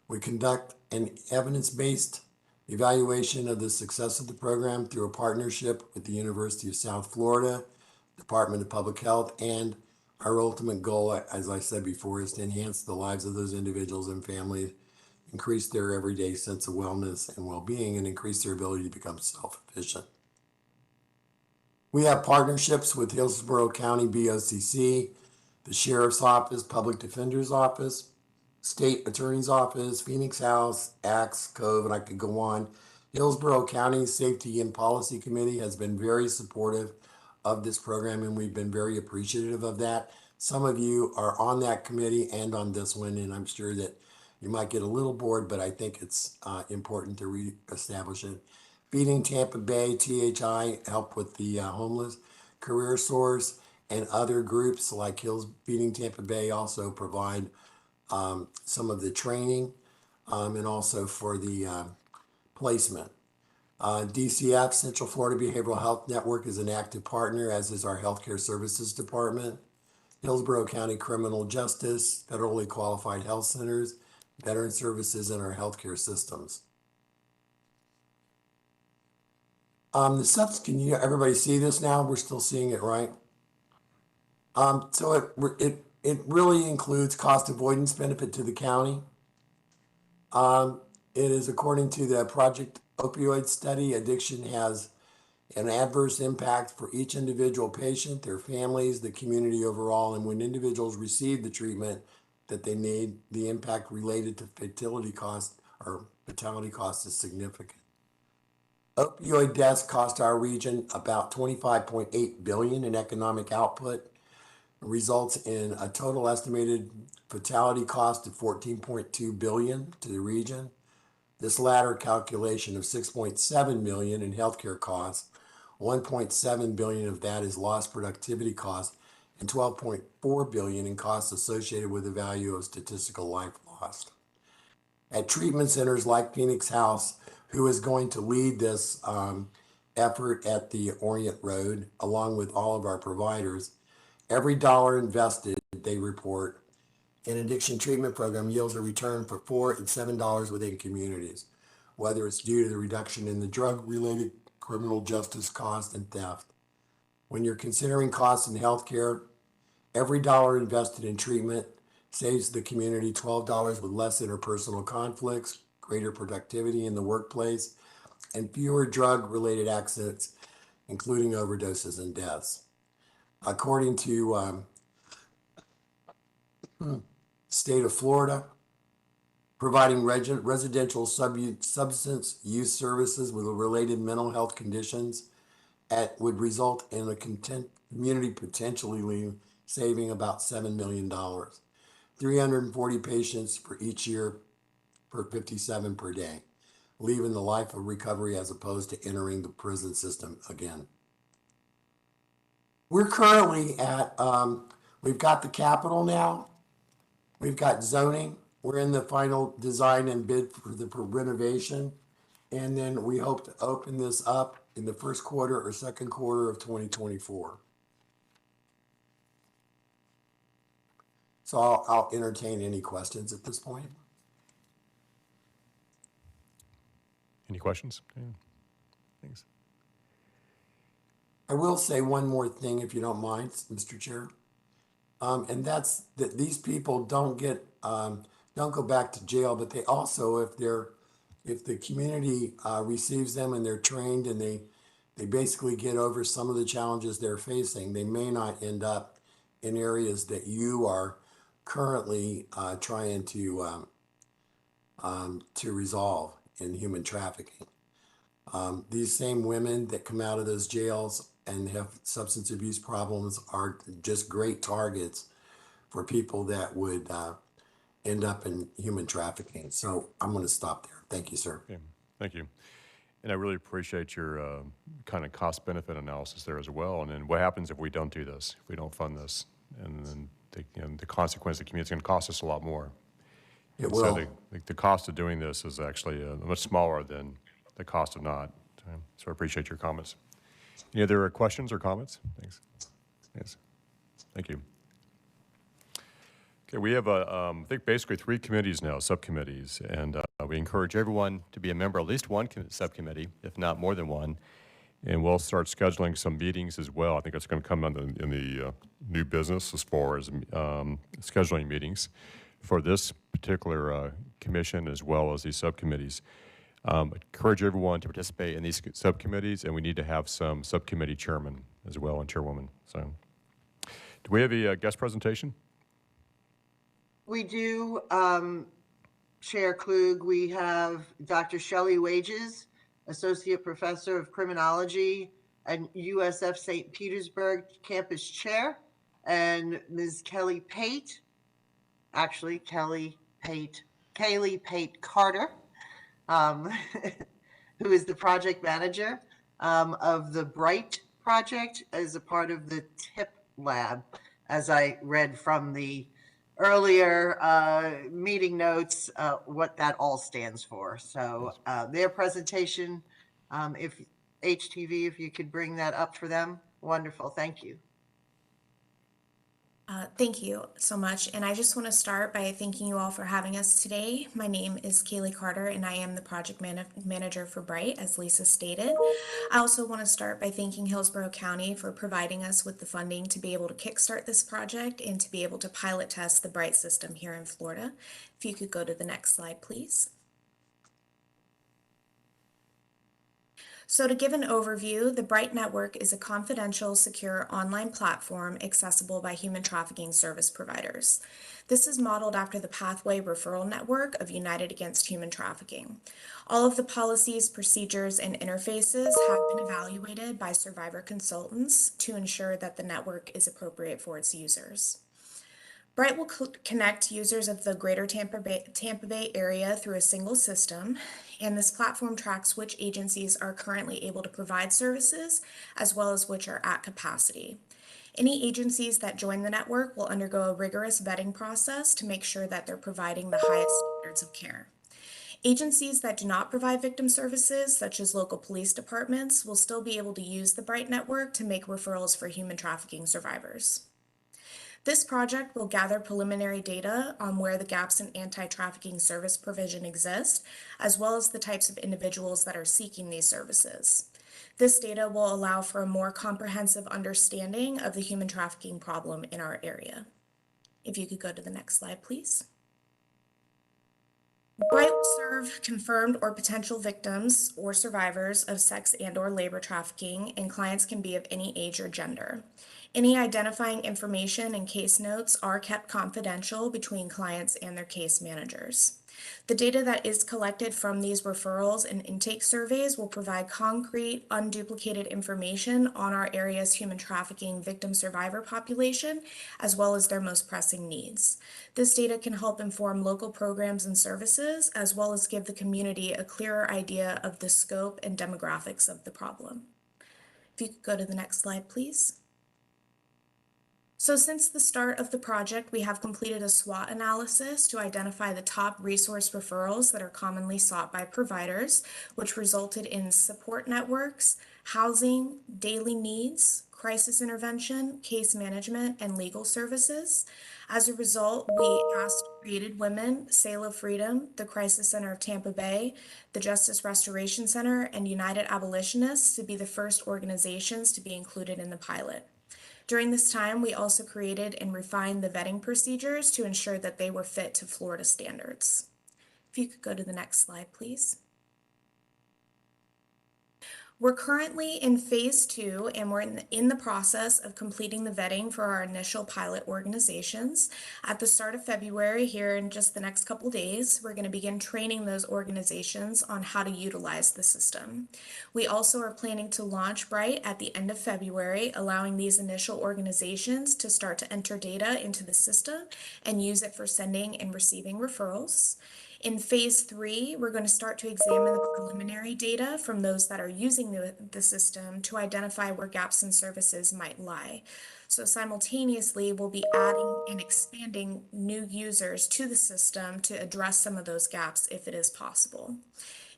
We conduct an evidence-based evaluation of the success of the program through a partnership with the University of South Florida, Department of Public Health, and our ultimate goal, as I said before, is to enhance the lives of those individuals and families, increase their everyday sense of wellness and well-being, and increase their ability to become self-efficient. We have partnerships with Hillsborough County BOCC, the Sheriff's Office, Public Defender's Office, State Attorney's Office, Phoenix House, Axe, Cove, and I could go on. Hillsborough County Safety and Policy Committee has been very supportive of this program, and we've been very appreciative of that. Some of you are on that committee and on this one, and I'm sure that you might get a little bored, but I think it's important to reestablish it. Feeding Tampa Bay, THI, help with the homeless. Career Source and other groups like Hills Feeding Tampa Bay also provide some of the training and also for the placement. DCF, Central Florida Behavioral Health Network, is an active partner, as is our Healthcare Services Department. Hillsborough County Criminal Justice, Federally Qualified Health Centers, Veteran Services, and our healthcare systems. The subs, can you everybody see this now? We're still seeing it, right? So it really includes cost avoidance benefit to the county. It is according to the Project Opioid Study, addiction has an adverse impact for each individual patient, their families, the community overall, and when individuals receive the treatment that they need, the impact related to fatality cost is significant. Opioid deaths cost our region about $25.8 billion in economic output, results in a total estimated fatality cost of $14.2 billion to the region. This latter calculation of $6.7 million in healthcare costs, $1.7 billion of that is lost productivity costs, and $12.4 billion in costs associated with the value of statistical life lost. At treatment centers like Phoenix House, who is going to lead this effort at the Orient Road, along with all of our providers, every dollar invested, they report, in addiction treatment program yields a return for $4 and $7 within communities, whether it's due to the reduction in the drug-related criminal justice cost and theft. When you're considering costs in healthcare, every dollar invested in treatment saves the community $12 with less interpersonal conflicts, greater productivity in the workplace, and fewer drug-related accidents, including overdoses and deaths. According to state of Florida, providing residential substance use services with related mental health conditions would result in a community potentially saving about $7 million. 340 patients for each year per 57 per day, leaving the life of recovery as opposed to entering the prison system again. We're currently at, we've got the capital now. We've got zoning. We're in the final design and bid for the renovation. And then we hope to open this up in the first quarter or second quarter of 2024. So I'll entertain any questions at this point. Any questions? Yeah. Thanks. I will say one more thing, if you don't mind, Mr. Chair. And that's that these people don't go back to jail, but they also, if the community receives them and they're trained and they basically get over some of the challenges they're facing, they may not end up in areas that you are currently trying to resolve in human trafficking. These same women that come out of those jails and have substance abuse problems are just great targets for people that would end up in human trafficking. So I'm going to stop there. Thank you, sir. Okay. Thank you. And I really appreciate your kind of cost-benefit analysis there as well. And then what happens if we don't do this, if we don't fund this? And then the consequence of the community is going to cost us a lot more. It will. So the cost of doing this is actually much smaller than the cost of not. So I appreciate your comments. Any other questions or comments? Thanks. Yes. Thank you. Okay, we have, I think, basically 3 committees now, subcommittees, and we encourage everyone to be a member of at least one subcommittee, if not more than one, and we'll start scheduling some meetings as well. I think it's going to come in the new business as far as scheduling meetings for this particular commission as well as these subcommittees. Encourage everyone to participate in these subcommittees, and we need to have some subcommittee chairmen as well and chairwoman. So, do we have a guest presentation? We do, Chair Klug, we have Dr. Shelly Wages, Associate Professor of Criminology and USF St. Petersburg Campus Chair, and Ms. Kaylee Pate Carter, who is the project manager of the BRIGHT project as a part of the TIP lab, as I read from the earlier meeting notes, what that all stands for. So their presentation, if HTV, if you could bring that up for them, wonderful, thank you. Thank you so much. And I just want to start by thanking you all for having us today. My name is Kaylee Carter, and I am the project manager for BRIGHT, as Lisa stated. I also want to start by thanking Hillsborough County for providing us with the funding to be able to kickstart this project and to be able to pilot test the BRIGHT system here in Florida. If you could go to the next slide, please. So to give an overview, the BRIGHT Network is a confidential, secure online platform accessible by human trafficking service providers. This is modeled after the Pathway Referral Network of United Against Human Trafficking. All of the policies, procedures, and interfaces have been evaluated by survivor consultants to ensure that the network is appropriate for its users. BRIGHT will connect users of the greater Tampa Bay area through a single system, and this platform tracks which agencies are currently able to provide services, as well as which are at capacity. Any agencies that join the network will undergo a rigorous vetting process to make sure that they're providing the highest standards of care. Agencies that do not provide victim services, such as local police departments, will still be able to use the BRIGHT network to make referrals for human trafficking survivors. This project will gather preliminary data on where the gaps in anti-trafficking service provision exist, as well as the types of individuals that are seeking these services. This data will allow for a more comprehensive understanding of the human trafficking problem in our area. If you could go to the next slide, please. BRIGHT will serve confirmed or potential victims or survivors of sex and/or labor trafficking, and clients can be of any age or gender. Any identifying information and case notes are kept confidential between clients and their case managers. The data that is collected from these referrals and intake surveys will provide concrete, unduplicated information on our area's human trafficking victim survivor population, as well as their most pressing needs. This data can help inform local programs and services, as well as give the community a clearer idea of the scope and demographics of the problem. If you could go to the next slide, please. So since the start of the project, we have completed a SWOT analysis to identify the top resource referrals that are commonly sought by providers, which resulted in support networks, housing, daily needs, crisis intervention, case management, and legal services. As a result, we asked Created Women, Sail of Freedom, the Crisis Center of Tampa Bay, the Justice Restoration Center, and United Abolitionists to be the first organizations to be included in the pilot. During this time, we also created and refined the vetting procedures to ensure that they were fit to Florida standards. If you could go to the next slide, please. We're currently in phase 2, and we're in the process of completing the vetting for our initial pilot organizations. At the start of February, here in just the next couple days, we're going to begin training those organizations on how to utilize the system. We also are planning to launch BRIGHT at the end of February, allowing these initial organizations to start to enter data into the system and use it for sending and receiving referrals. In phase 3, we're going to start to examine the preliminary data from those that are using the system to identify where gaps in services might lie. So simultaneously, we'll be adding and expanding new users to the system to address some of those gaps if it is possible.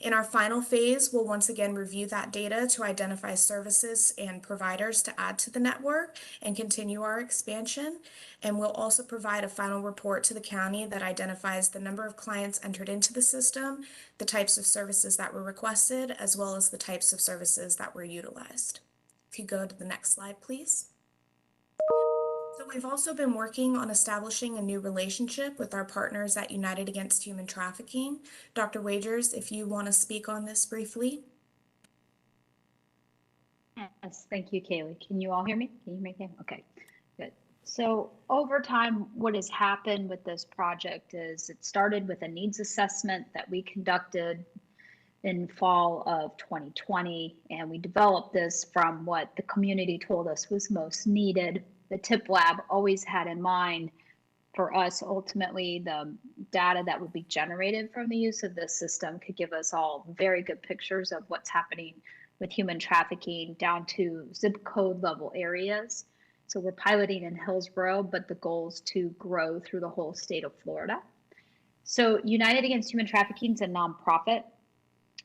In our final phase, we'll once again review that data to identify services and providers to add to the network and continue our expansion. And we'll also provide a final report to the county that identifies the number of clients entered into the system, the types of services that were requested, as well as the types of services that were utilized. If you go to the next slide, please. So we've also been working on establishing a new relationship with our partners at United Against Human Trafficking. Dr. Wagers, if you want to speak on this briefly. Yes, thank you, Kaylee. Can you all hear me? Can you hear me? Okay, okay, good. So over time, what has happened with this project is it started with a needs assessment that we conducted in fall of 2020, and we developed this from what the community told us was most needed. The TIP lab always had in mind for us, ultimately, the data that would be generated from the use of this system could give us all very good pictures of what's happening with human trafficking down to zip code level areas. So we're piloting in Hillsborough, but the goal is to grow through the whole state of Florida. So United Against Human Trafficking is a nonprofit,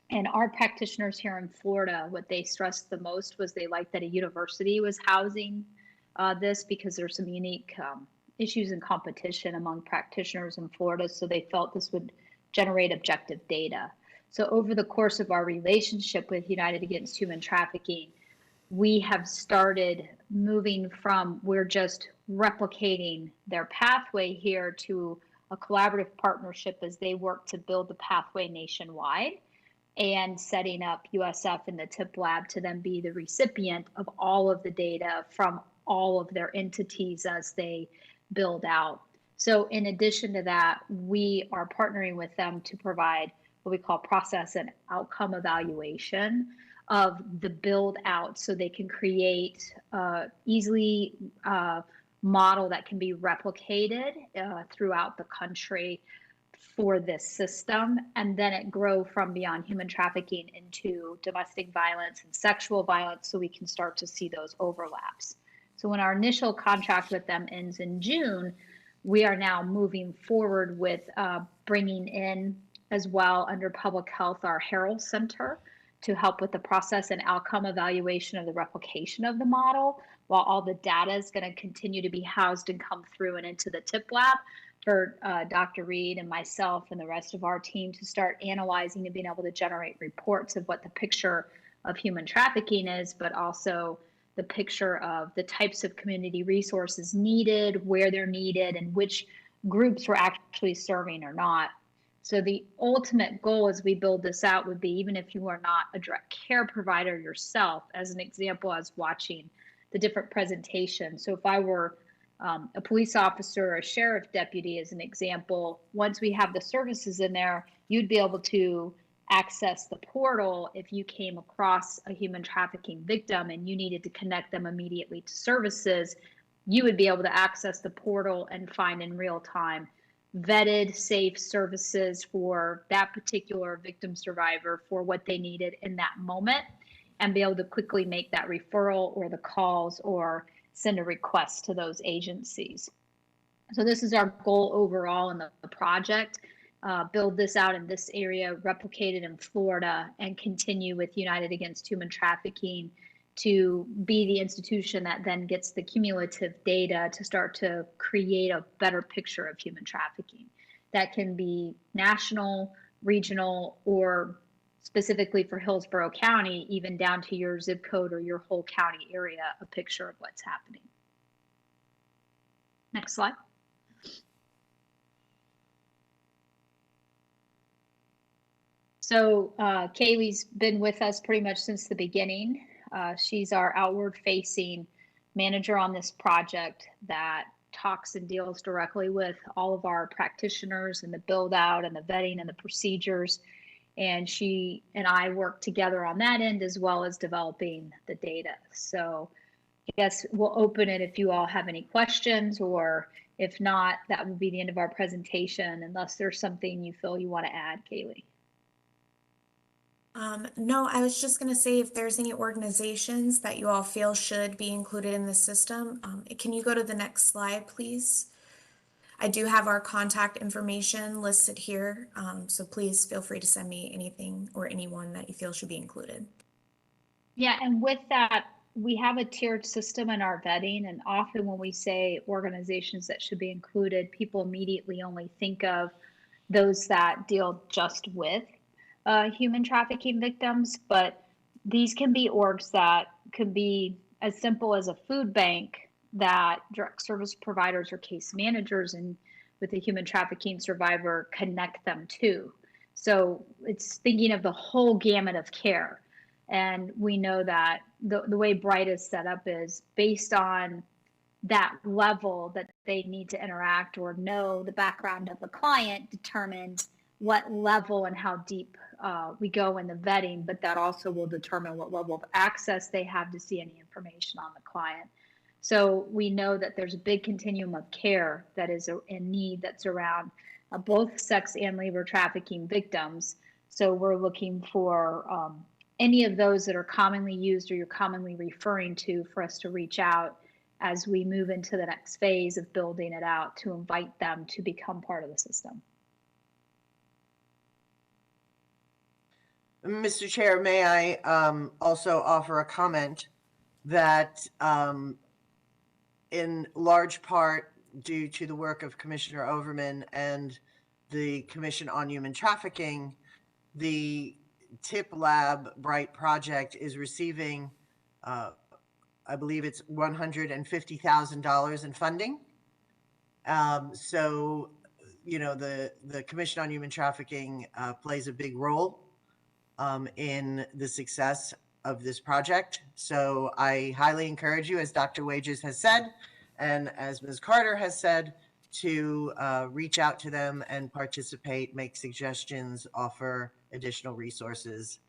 and our practitioners here in Florida, what they stressed the most was they liked that a university was housing this because there's some unique issues and competition among practitioners in Florida, so they felt this would generate objective data. So over the course of our relationship with United Against Human Trafficking, we have started moving from we're just replicating their pathway here to a collaborative partnership as they work to build the pathway nationwide and setting up USF and the TIP lab to then be the recipient of all of the data from all of their entities as they build out. So in addition to that, we are partnering with them to provide what we call process and outcome evaluation of the build out so they can create easily model that can be replicated throughout the country for this system, and then it grow from beyond human trafficking into domestic violence and sexual violence so we can start to see those overlaps. So when our initial contract with them ends in June, we are now moving forward with bringing in as well under public health our Herald Center to help with the process and outcome evaluation of the replication of the model, while all the data is going to continue to be housed and come through and into the TIP lab for Dr. Reed and myself and the rest of our team to start analyzing and being able to generate reports of what the picture of human trafficking is, but also the picture of the types of community resources needed, where they're needed, and which groups we're actually serving or not. So the ultimate goal as we build this out would be, even if you are not a direct care provider yourself, as an example, as watching the different presentations. So if I were a police officer or a sheriff deputy, as an example, once we have the services in there, you'd be able to access the portal if you came across a human trafficking victim and you needed to connect them immediately to services. You would be able to access the portal and find in real time vetted, safe services for that particular victim survivor for what they needed in that moment, and be able to quickly make that referral or the calls or send a request to those agencies. So this is our goal overall in the project. Build this out in this area, replicate it in Florida, and continue with United Against Human Trafficking to be the institution that then gets the cumulative data to start to create a better picture of human trafficking. That can be national, regional, or specifically for Hillsborough County, even down to your zip code or your whole county area, a picture of what's happening. Next slide. So Kaylee's been with us pretty much since the beginning. She's our outward-facing manager on this project that talks and deals directly with all of our practitioners and the build-out and the vetting and the procedures. And she and I work together on that end as well as developing the data. So I guess we'll open it if you all have any questions, or if not, that would be the end of our presentation, unless there's something you feel you want to add, Kaylee. No, I was just going to say if there's any organizations that you all feel should be included in the system, can you go to the next slide, please? I do have our contact information listed here, so please feel free to send me anything or anyone that you feel should be included. Yeah, and with that, we have a tiered system in our vetting, and often when we say organizations that should be included, people immediately only think of those that deal just with human trafficking victims, but these can be orgs that could be as simple as a food bank that direct service providers or case managers and with a human trafficking survivor connect them to. So it's thinking of the whole gamut of care. And we know that the way Bright is set up is based on that level that they need to interact or know the background of the client determines what level and how deep we go in the vetting, but that also will determine what level of access they have to see any information on the client. So we know that there's a big continuum of care that is in need that's around both sex and labor trafficking victims. So we're looking for any of those that are commonly used or you're commonly referring to for us to reach out as we move into the next phase of building it out to invite them to become part of the system. Mr. Chair, may I also offer a comment that in large part due to the work of Commissioner Overman and the Commission on Human Trafficking, the TIP Lab Bright project is receiving, I believe it's $150,000 in funding. So, you know, the Commission on Human Trafficking plays a big role in the success of this project. So I highly encourage you, as Dr. Wages has said, and as Ms. Carter has said, to reach out to them and participate, make suggestions, offer additional resources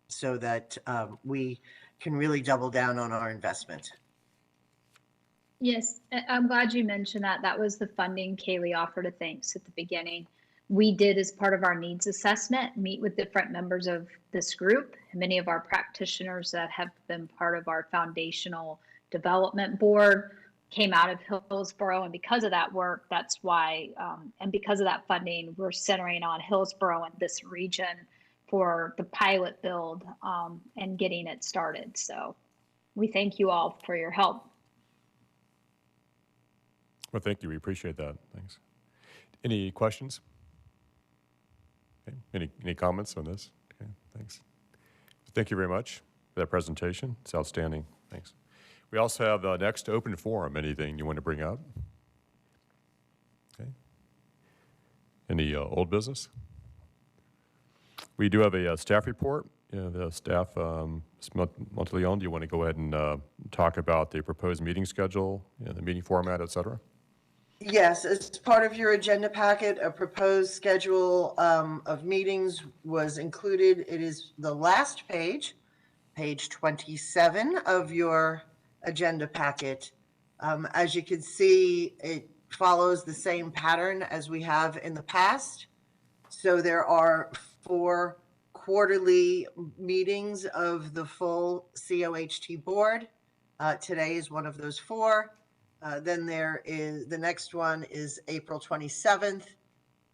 so that we can really double down on our investment. Yes, I'm glad you mentioned that. That was the funding Kaylee offered a thanks at the beginning. We did, as part of our needs assessment, meet with different members of this group. Many of our practitioners that have been part of our foundational development board came out of Hillsborough, and because of that work, that's why, and because of that funding, we're centering on Hillsborough and this region for the pilot build and getting it started. So we thank you all for your help. Well, thank you. We appreciate that. Thanks. Any questions? Okay. Any comments on this? Okay, thanks. Thank you very much for that presentation. It's outstanding. Thanks. We also have the next open forum. Anything you want to bring up? Okay. Any old business? We do have a staff report. The staff, Ms. Monteleone, do you want to go ahead and talk about the proposed meeting schedule, the meeting format, et cetera? Yes, as part of your agenda packet, a proposed schedule of meetings was included. It is the last page, page 27 of your agenda packet. As you can see, it follows the same pattern as we have in the past. So there are 4 quarterly meetings of the full COHT board. Today is one of those 4. Then there is, the next one is April 27th,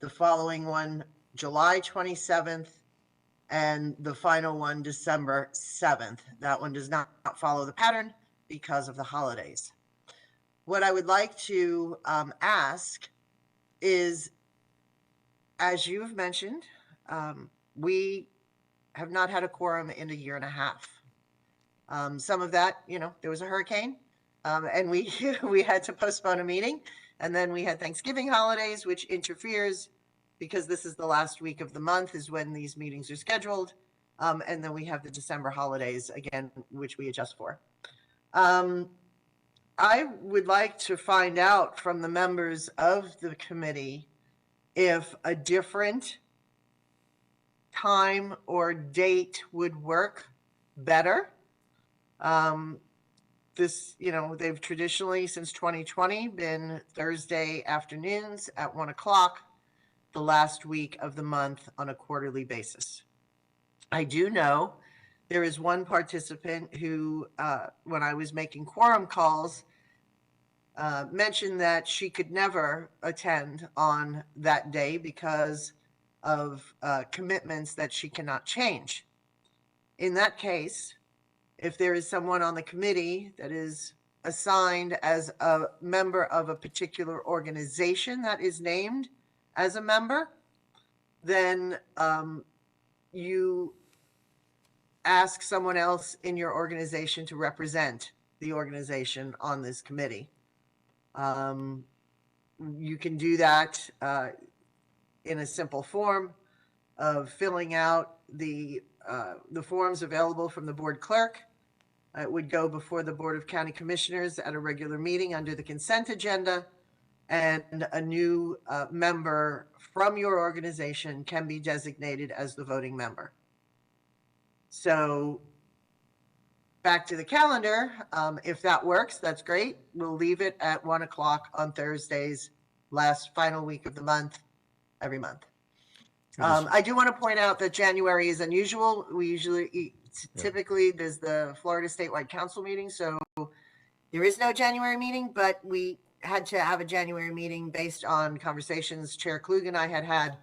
the following one, July 27th, and the final one, December 7th. That one does not follow the pattern because of the holidays. What I would like to ask is, as you've mentioned, we have not had a quorum in a year and a half. Some of that, you know, there was a hurricane. And we had to postpone a meeting, and then we had Thanksgiving holidays, which interferes because this is the last week of the month is when these meetings are scheduled. And then we have the December holidays again, which we adjust for. I would like to find out from the members of the committee if a different time or date would work better. This, you know, they've traditionally, since 2020, been Thursday afternoons at 1 o'clock, the last week of the month on a quarterly basis. I do know there is one participant who, when I was making quorum calls, mentioned that she could never attend on that day because of commitments that she cannot change. In that case, if there is someone on the committee that is assigned as a member of a particular organization that is named as a member, then you ask someone else in your organization to represent the organization on this committee. You can do that in a simple form of filling out the forms available from the board clerk. It would go before the Board of County Commissioners at a regular meeting under the consent agenda, and a new member from your organization can be designated as the voting member. So back to the calendar. If that works, that's great. We'll leave it at 1 o'clock on Thursdays, last final week of the month, every month. I do want to point out that January is unusual. We usually, typically, there's the Florida Statewide Council meeting, so there is no January meeting, but we had to have a January meeting based on conversations Chair Klug and I had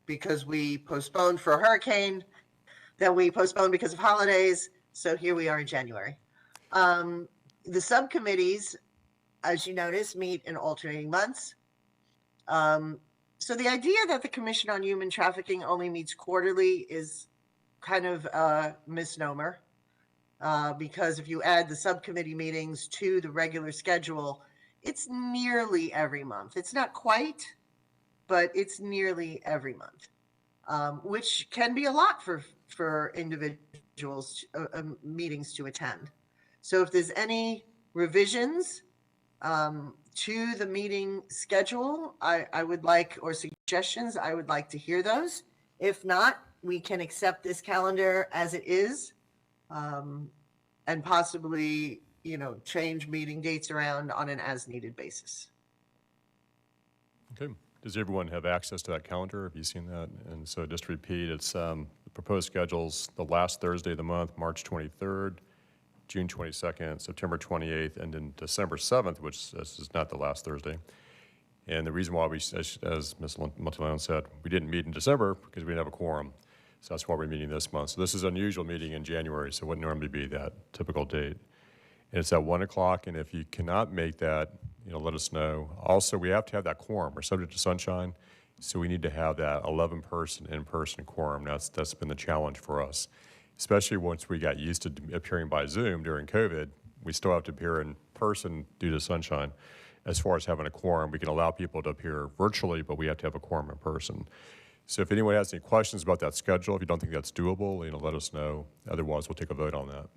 because we postponed for a hurricane, then we postponed because of holidays. So here we are in January. The subcommittees, as you notice, meet in alternating months. So the idea that the Commission on Human Trafficking only meets quarterly is kind of a misnomer, because if you add the subcommittee meetings to the regular schedule, it's nearly every month. It's not quite, but it's nearly every month, which can be a lot for individuals, meetings to attend. So if there's any revisions to the meeting schedule, I would like, or suggestions, I would like to hear those. If not, we can accept this calendar as it is, and possibly, change meeting dates around on an as-needed basis. Okay. Does everyone have access to that calendar? Have you seen that? And so just to repeat, it's the proposed schedules, the last Thursday of the month, March 23rd, June 22nd, September 28th, and then December 7th, which this is not the last Thursday. And the reason why we, as Ms. Monteleone said, we didn't meet in December because we didn't have a quorum. So that's why we're meeting this month. So this is an unusual meeting in January, so it wouldn't normally be that typical date. And it's at 1 o'clock, and if you cannot make that, let us know. Also, we have to have that quorum. We're subject to sunshine, so we need to have that 11-person in-person quorum. That's been the challenge for us, especially once we got used to appearing by Zoom during COVID. We still have to appear in person due to sunshine. As far as having a quorum, we can allow people to appear virtually, but we have to have a quorum in person. So if anyone has any questions about that schedule, if you don't think that's doable, let us know. Otherwise, we'll take a vote on that.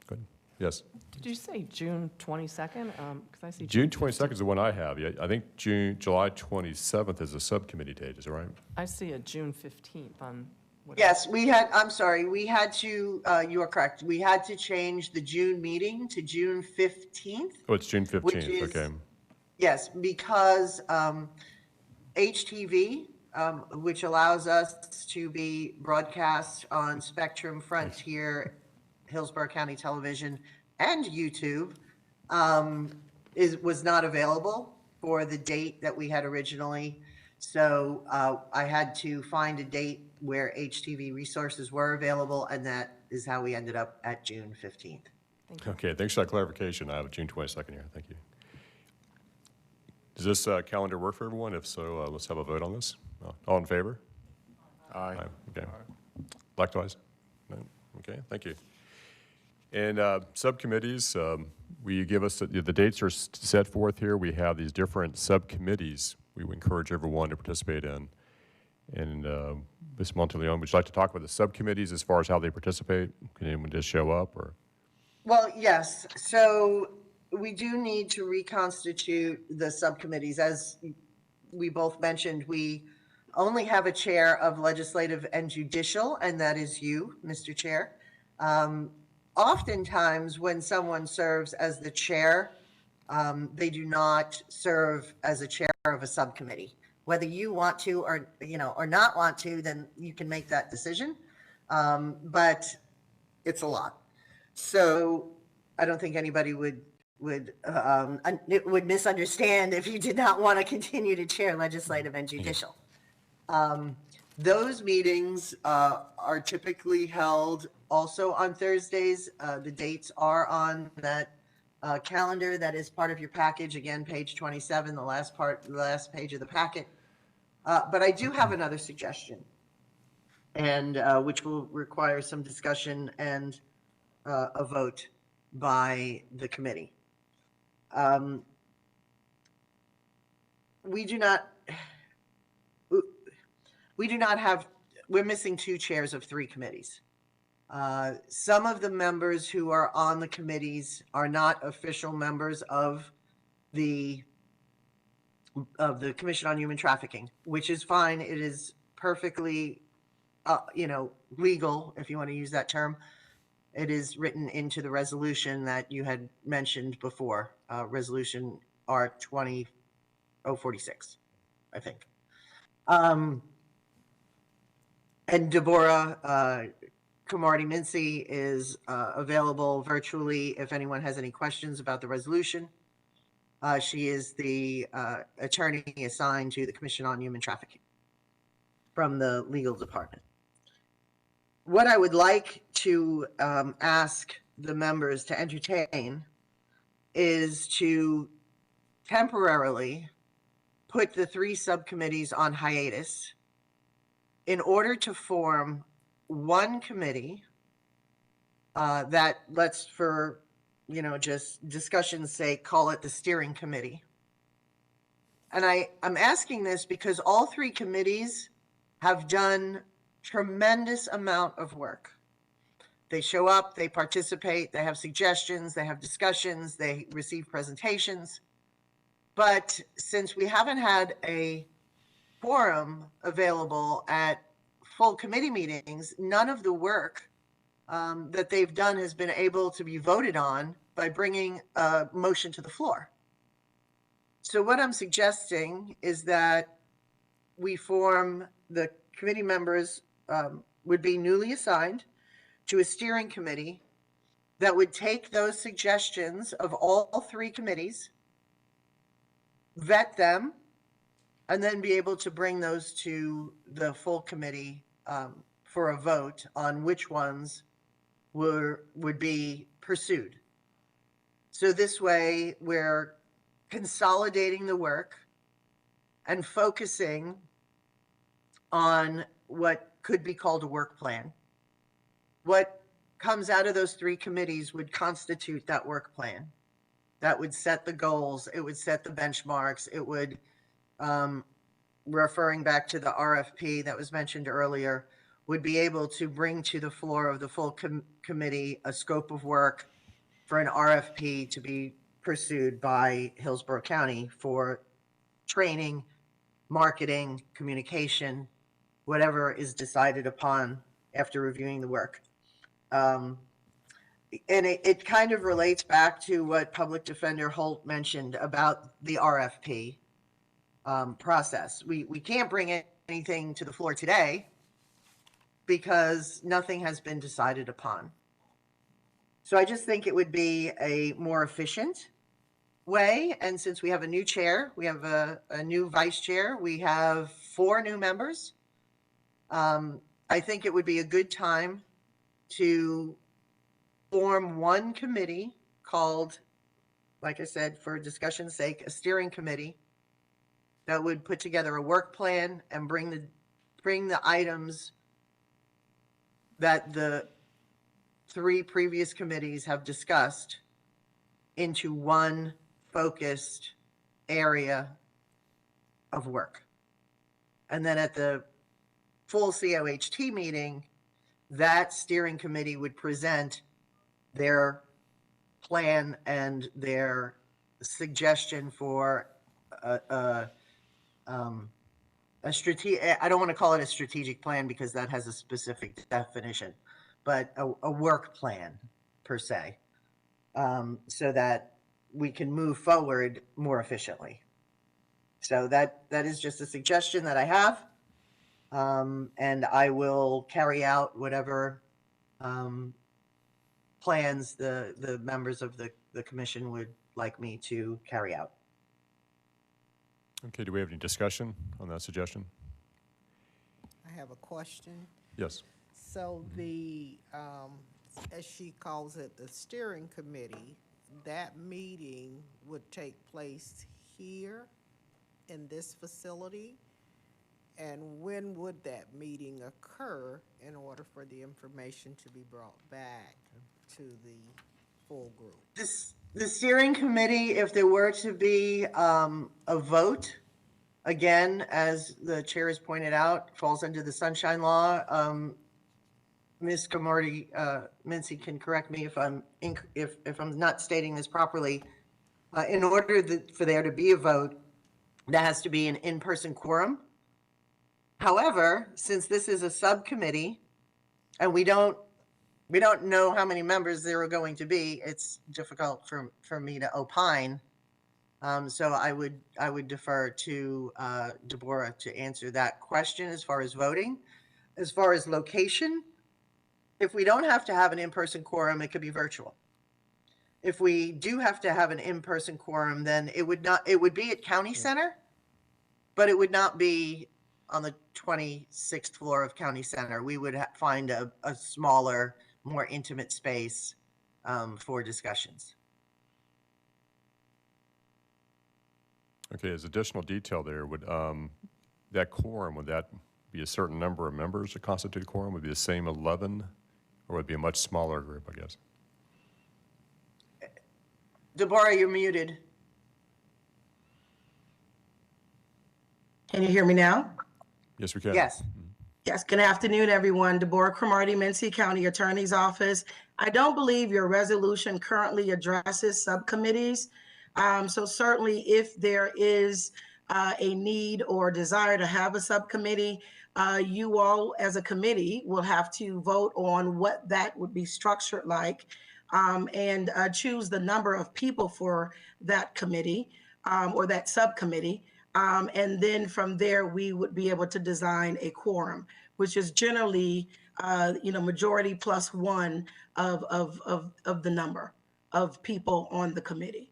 Good. Yes? Did you say June 22nd? Because I see June 22nd is the one I have. Yeah, I think July 27th is a subcommittee date. Is that right? I see a June 15th on. Yes, we had to, you are correct. We had to change the June meeting to June 15th. Oh, it's June 15th, okay. Yes, because HTV, which allows us to be broadcast on Spectrum, Frontier, Hillsborough County Television, and YouTube, was not available for the date that we had originally. So I had to find a date where HTV resources were available, and that is how we ended up at June 15th. Okay, thanks for that clarification. I have June 22nd here. Thank you. Does this calendar work for everyone? If so, let's have a vote on this. All in favor? Aye. Okay. Likewise? No? Okay, thank you. And subcommittees, we give us, the dates are set forth here. We have these different subcommittees we would encourage everyone to participate in. And Ms. Monteleone, would you like to talk about the subcommittees as far as how they participate? Can anyone just show up or? Well, yes. So we do need to reconstitute the subcommittees. As we both mentioned, we only have a chair of legislative and judicial, and that is you, Mr. Chair. Oftentimes when someone serves as the chair, they do not serve as a chair of a subcommittee. Whether you want to or not want to, then you can make that decision. But it's a lot. So I don't think anybody would misunderstand if you did not want to continue to chair legislative and judicial. Those meetings are typically held also on Thursdays. The dates are on that calendar that is part of your package. Again, page 27, the last page of the packet. But I do have another suggestion, and which will require some discussion and a vote. by the committee. We do not have, we're missing 2 chairs of 3 committees. Some of the members who are on the committees are not official members of the Commission on Human Trafficking, which is fine. It is perfectly, legal, if you want to use that term. It is written into the resolution that you had mentioned before, Resolution R20046, I think. And Deborah Camardi-Mincy is available virtually if anyone has any questions about the resolution. She is the attorney assigned to the Commission on Human Trafficking from the legal department. What I would like to ask the members to entertain is to temporarily put the 3 subcommittees on hiatus in order to form one committee that, let's, for just discussion's sake, call it the steering committee. And I'm asking this because all 3 committees have done tremendous amount of work. They show up, they participate, they have suggestions, they have discussions, they receive presentations. But since we haven't had a quorum available at full committee meetings, none of the work that they've done has been able to be voted on by bringing a motion to the floor. So what I'm suggesting is that we form, the committee members would be newly assigned to a steering committee that would take those suggestions of all 3 committees, vet them, and then be able to bring those to the full committee for a vote on which ones would be pursued. So this way we're consolidating the work and focusing on what could be called a work plan. What comes out of those 3 committees would constitute that work plan. That would set the goals, it would set the benchmarks, it would, referring back to the RFP that was mentioned earlier, would be able to bring to the floor of the full committee a scope of work for an RFP to be pursued by Hillsborough County for training, marketing, communication, whatever is decided upon after reviewing the work. And it kind of relates back to what Public Defender Holt mentioned about the RFP process. We can't bring anything to the floor today because nothing has been decided upon. So I just think it would be a more efficient way. And since we have a new chair, we have a new vice chair, we have 4 new members. I think it would be a good time to form one committee called, like I said, for discussion's sake, a steering committee that would put together a work plan and bring the items that the 3 previous committees have discussed into one focused area of work. And then at the full COHT meeting, that steering committee would present their plan and their suggestion for a strategic, I don't want to call it a strategic plan because that has a specific definition, but a work plan per se, so that we can move forward more efficiently. So that is just a suggestion that I have, and I will carry out whatever plans the members of the commission would like me to carry out. Okay, do we have any discussion on that suggestion? I have a question. Yes. So the, as she calls it, the steering committee, that meeting would take place here in this facility? And when would that meeting occur in order for the information to be brought back to the full group? The steering committee, if there were to be a vote, again, as the chair has pointed out, falls under the Sunshine Law. Ms. Camardi, Mincy can correct me if I'm not stating this properly. In order for there to be a vote, there has to be an in-person quorum. However, since this is a subcommittee and we don't know how many members there are going to be, it's difficult for me to opine. So I would defer to Deborah to answer that question as far as voting. As far as location, if we don't have to have an in-person quorum, it could be virtual. If we do have to have an in-person quorum, then it would be at County Center, but it would not be on the 26th floor of County Center. We would find a smaller, more intimate space for discussions. Okay, as additional detail there, would that quorum, would that be a certain number of members that constitute a quorum? Would it be the same 11, or would it be a much smaller group, I guess? Deborah, you're muted. Can you hear me now? Yes, we can. Yes. Yes, good afternoon, everyone. Deborah Cromartie, Mincy County Attorney's Office. I don't believe your resolution currently addresses subcommittees. So certainly if there is a need or desire to have a subcommittee, you all as a committee will have to vote on what that would be structured like, and choose the number of people for that committee or that subcommittee. And then from there, we would be able to design a quorum, which is generally, majority plus one of the number of people on the committee.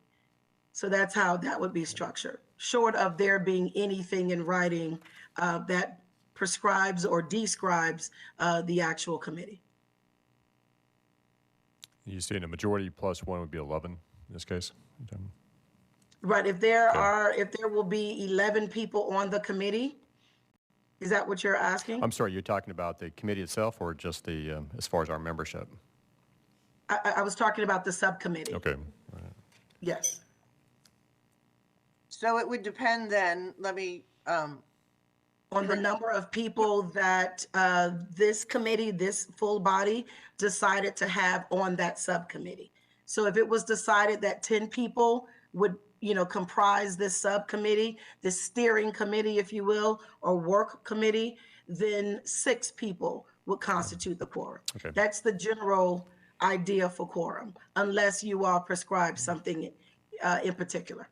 So that's how that would be structured, short of there being anything in writing that prescribes or describes the actual committee. You're saying a majority plus one would be 11 in this case? Right, if there will be 11 people on the committee, is that what you're asking? I'm sorry, you're talking about the committee itself or just the, as far as our membership? I was talking about the subcommittee. Okay. Yes. So it would depend then, let me. On the number of people that this committee, this full body decided to have on that subcommittee. So if it was decided that 10 people would, comprise this subcommittee, this steering committee, if you will, or work committee, then 6 people would constitute the quorum. Okay. That's the general idea for quorum, unless you all prescribe something in particular.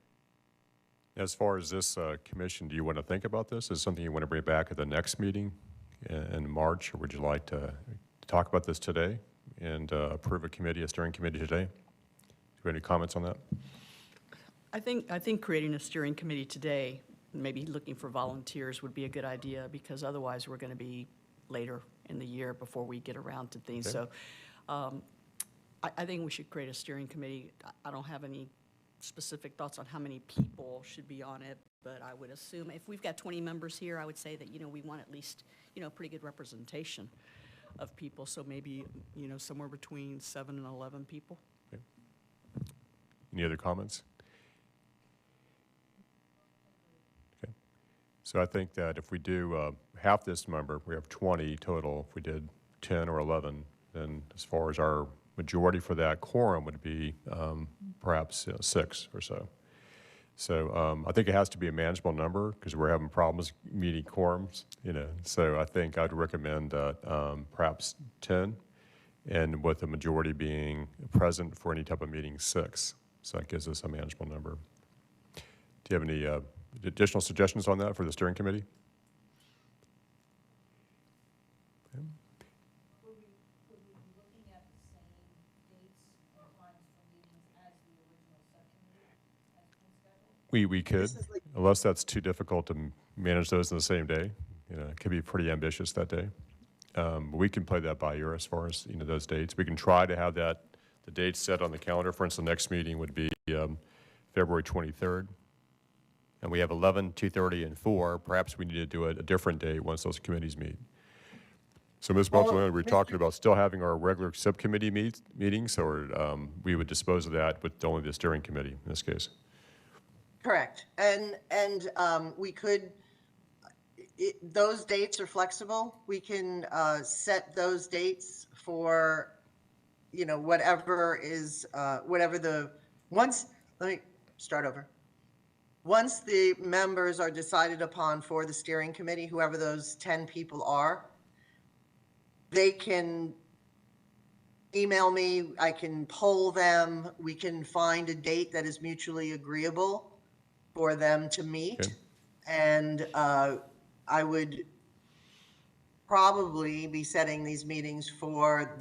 As far as this commission, do you want to think about this? Is it something you want to bring back at the next meeting in March, or would you like to talk about this today and approve a steering committee today? Do you have any comments on that? I think creating a steering committee today, maybe looking for volunteers would be a good idea, because otherwise we're going to be later in the year before we get around to things. Okay. So I think we should create a steering committee. I don't have any specific thoughts on how many people should be on it, but I would assume if we've got 20 members here, I would say that, we want at least, pretty good representation of people. So maybe, somewhere between 7 and 11 people. Okay. Any other comments? Okay. So I think that if we do half this number, we have 20 total. If we did 10 or 11, then as far as our majority for that quorum would be perhaps 6 or so. So I think it has to be a manageable number because we're having problems meeting quorums, So I think I'd recommend perhaps 10, and with the majority being present for any type of meeting 6. So that gives us a manageable number. Do you have any additional suggestions on that for the steering committee? We could, unless that's too difficult to manage those in the same day. It could be pretty ambitious that day. We can play that by ear as far as those dates. We can try to have the dates set on the calendar. For instance, the next meeting would be February 23rd, and we have 11, 2:30, and 4. Perhaps we need to do it a different day once those committees meet. So Ms. Monteleone, are we talking about still having our regular subcommittee meetings, or we would dispose of that with only the steering committee in this case? Correct. And we could, those dates are flexible. We can set those dates for, you know, whatever is, whatever the, once, let me start over. Once the members are decided upon for the steering committee, whoever those 10 people are, they can email me, I can poll them, we can find a date that is mutually agreeable for them to meet. Okay. And I would probably be setting these meetings for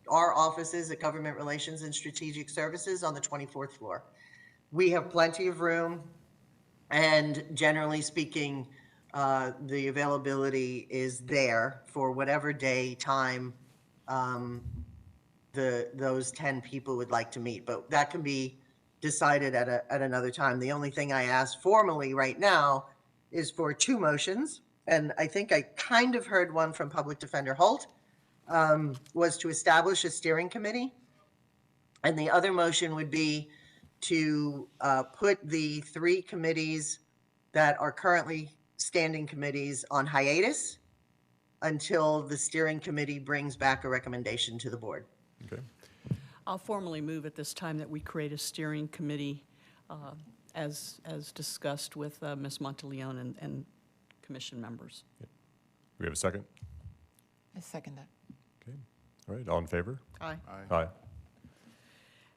our offices at Government Relations and Strategic Services on the 24th floor. We have plenty of room, and generally speaking, the availability is there for whatever day, time those 10 people would like to meet. But that can be decided at another time. The only thing I ask formally right now is for 2 motions, and I think I kind of heard one from Public Defender Holt, was to establish a steering committee. And the other motion would be to put the 3 committees that are currently standing committees on hiatus until the steering committee brings back a recommendation to the board. Okay. I'll formally move at this time that we create a steering committee as discussed with Ms. Monteleone and commission members. We have a second? I second that. Okay. All right, all in favor? Aye. Aye.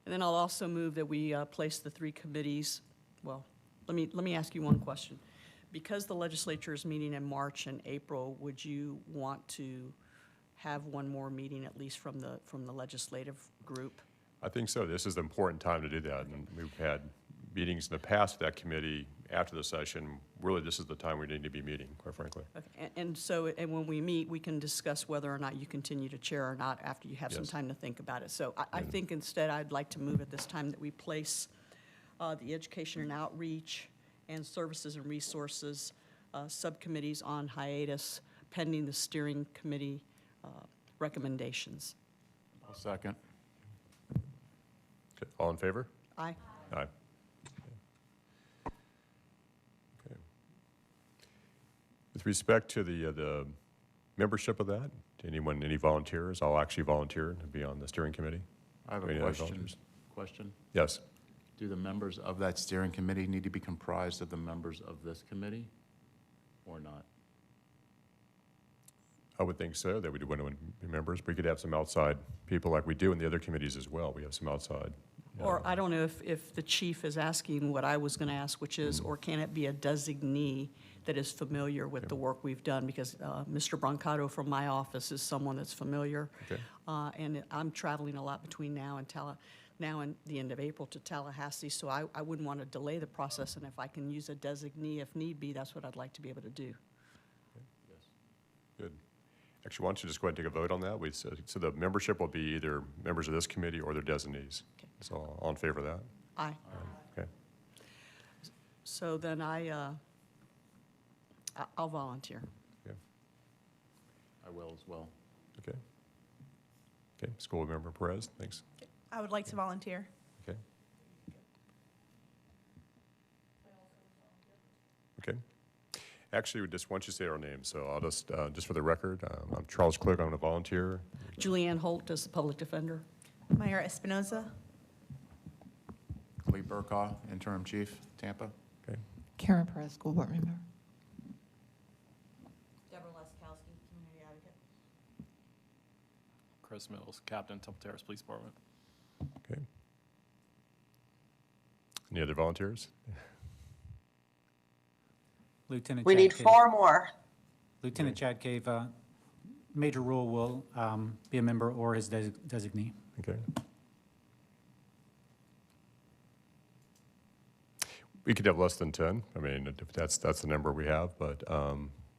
And then I'll also move that we place the 3 committees. Well, let me ask you one question. Because the legislature is meeting in March and April, would you want to have one more meeting at least from the legislative group? I think so. This is the important time to do that. And we've had meetings in the past of that committee after the session. Really, this is the time we need to be meeting, quite frankly. Okay. And when we meet, we can discuss whether or not you continue to chair or not after you have some Yes. time to think about it. So I think instead I'd like to move at this time that we place the Education and Outreach and Services and Resources subcommittees on hiatus pending the steering committee recommendations. I'll second. Okay. All in favor? Aye. Aye. Okay. With respect to the membership of that, any volunteers? I'll actually volunteer to be on the steering committee. I have Any a other question. volunteers? Yes. Do the members of that steering committee need to be comprised of the members of this committee or not? I would think so, that we do want to be members. We could have some outside people like we do in the other committees as well. We have some outside. Or I don't know if the chief is asking what I was going to ask, which is, or can it be a designee that is familiar with the work we've done? Because Mr. Brancato from my office is someone that's familiar. Okay. And I'm traveling a lot between now and the end of April to Tallahassee, so I wouldn't want to delay the process. And if I can use a designee if need be, that's what I'd like to be able to do. Good. Actually, why don't you just go ahead and take a vote on that? So the membership will be either members of this committee or their designees. Okay. So all in favor of that? Aye. Okay. So then I'll volunteer. Okay. I will as well. Okay. Okay. School Board Member Perez, thanks. I would like to volunteer. Okay. Okay. Actually, we just want you to say our names, so I'll just for the record, I'm Charles Klug, I'm a volunteer. Julianne Holt is the public defender. Mayra Espinoza. Lee Burkaw, interim chief, Tampa. Okay. Karen Perez, school board member. Deborah Leskowski, community advocate. Chris Mills, captain, Temple Terrace Police Department. Okay. Any other volunteers? Lieutenant We Chad need Cave. 4 more. Lieutenant Chad Cave, Major Rule will be a member or his designee. Okay. We could have less than 10. I mean, if that's the number we have, but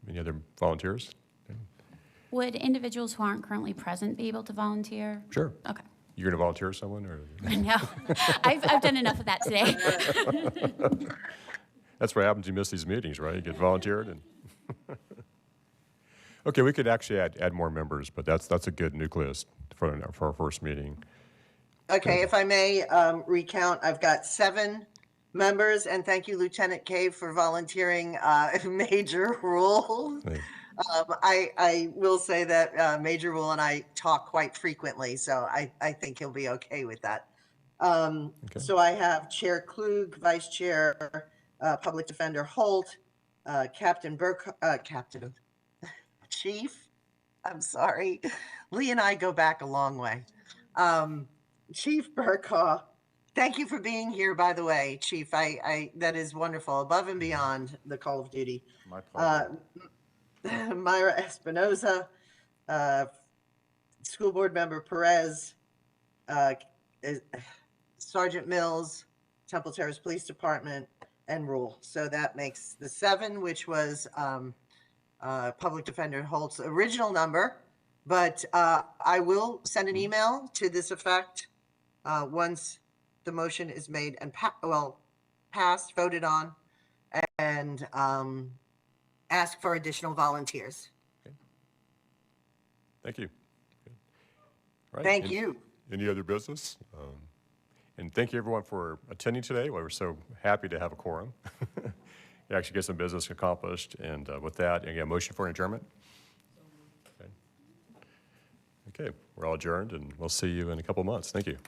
any other volunteers? Would individuals who aren't currently present be able to volunteer? Sure. Okay. You're going to volunteer someone, or? No, I've done enough of that today. That's what happens, you miss these meetings, right? You get volunteered and. Okay, we could actually add more members, but that's a good nucleus for our first meeting. Okay, if I may recount, I've got 7 members, and thank you, Lieutenant Cave, for volunteering Major Rule. I will say that Major Rule and I talk quite frequently, so I think he'll be okay with that. So I have Chair Klug, Vice Chair, Public Defender Holt, Chief, I'm sorry. Lee and I go back a long way. Chief Burkaw, thank you for being here, by the way, Chief. That is wonderful, above and beyond the call of duty. My pleasure. Myra Espinoza, School Board Member Perez, Sergeant Mills, Temple Terrace Police Department, and Rule. So that makes the 7, which was Public Defender Holt's original number. But I will send an email to this effect once the motion is made and passed, voted on, and ask for additional volunteers. Thank you. All right. Thank you. Any other business? And thank you, everyone, for attending today. We're so happy to have a quorum. You actually get some business accomplished. And with that, again, motion for an adjournment? Okay, we're all adjourned, and we'll see you in a couple months. Thank you.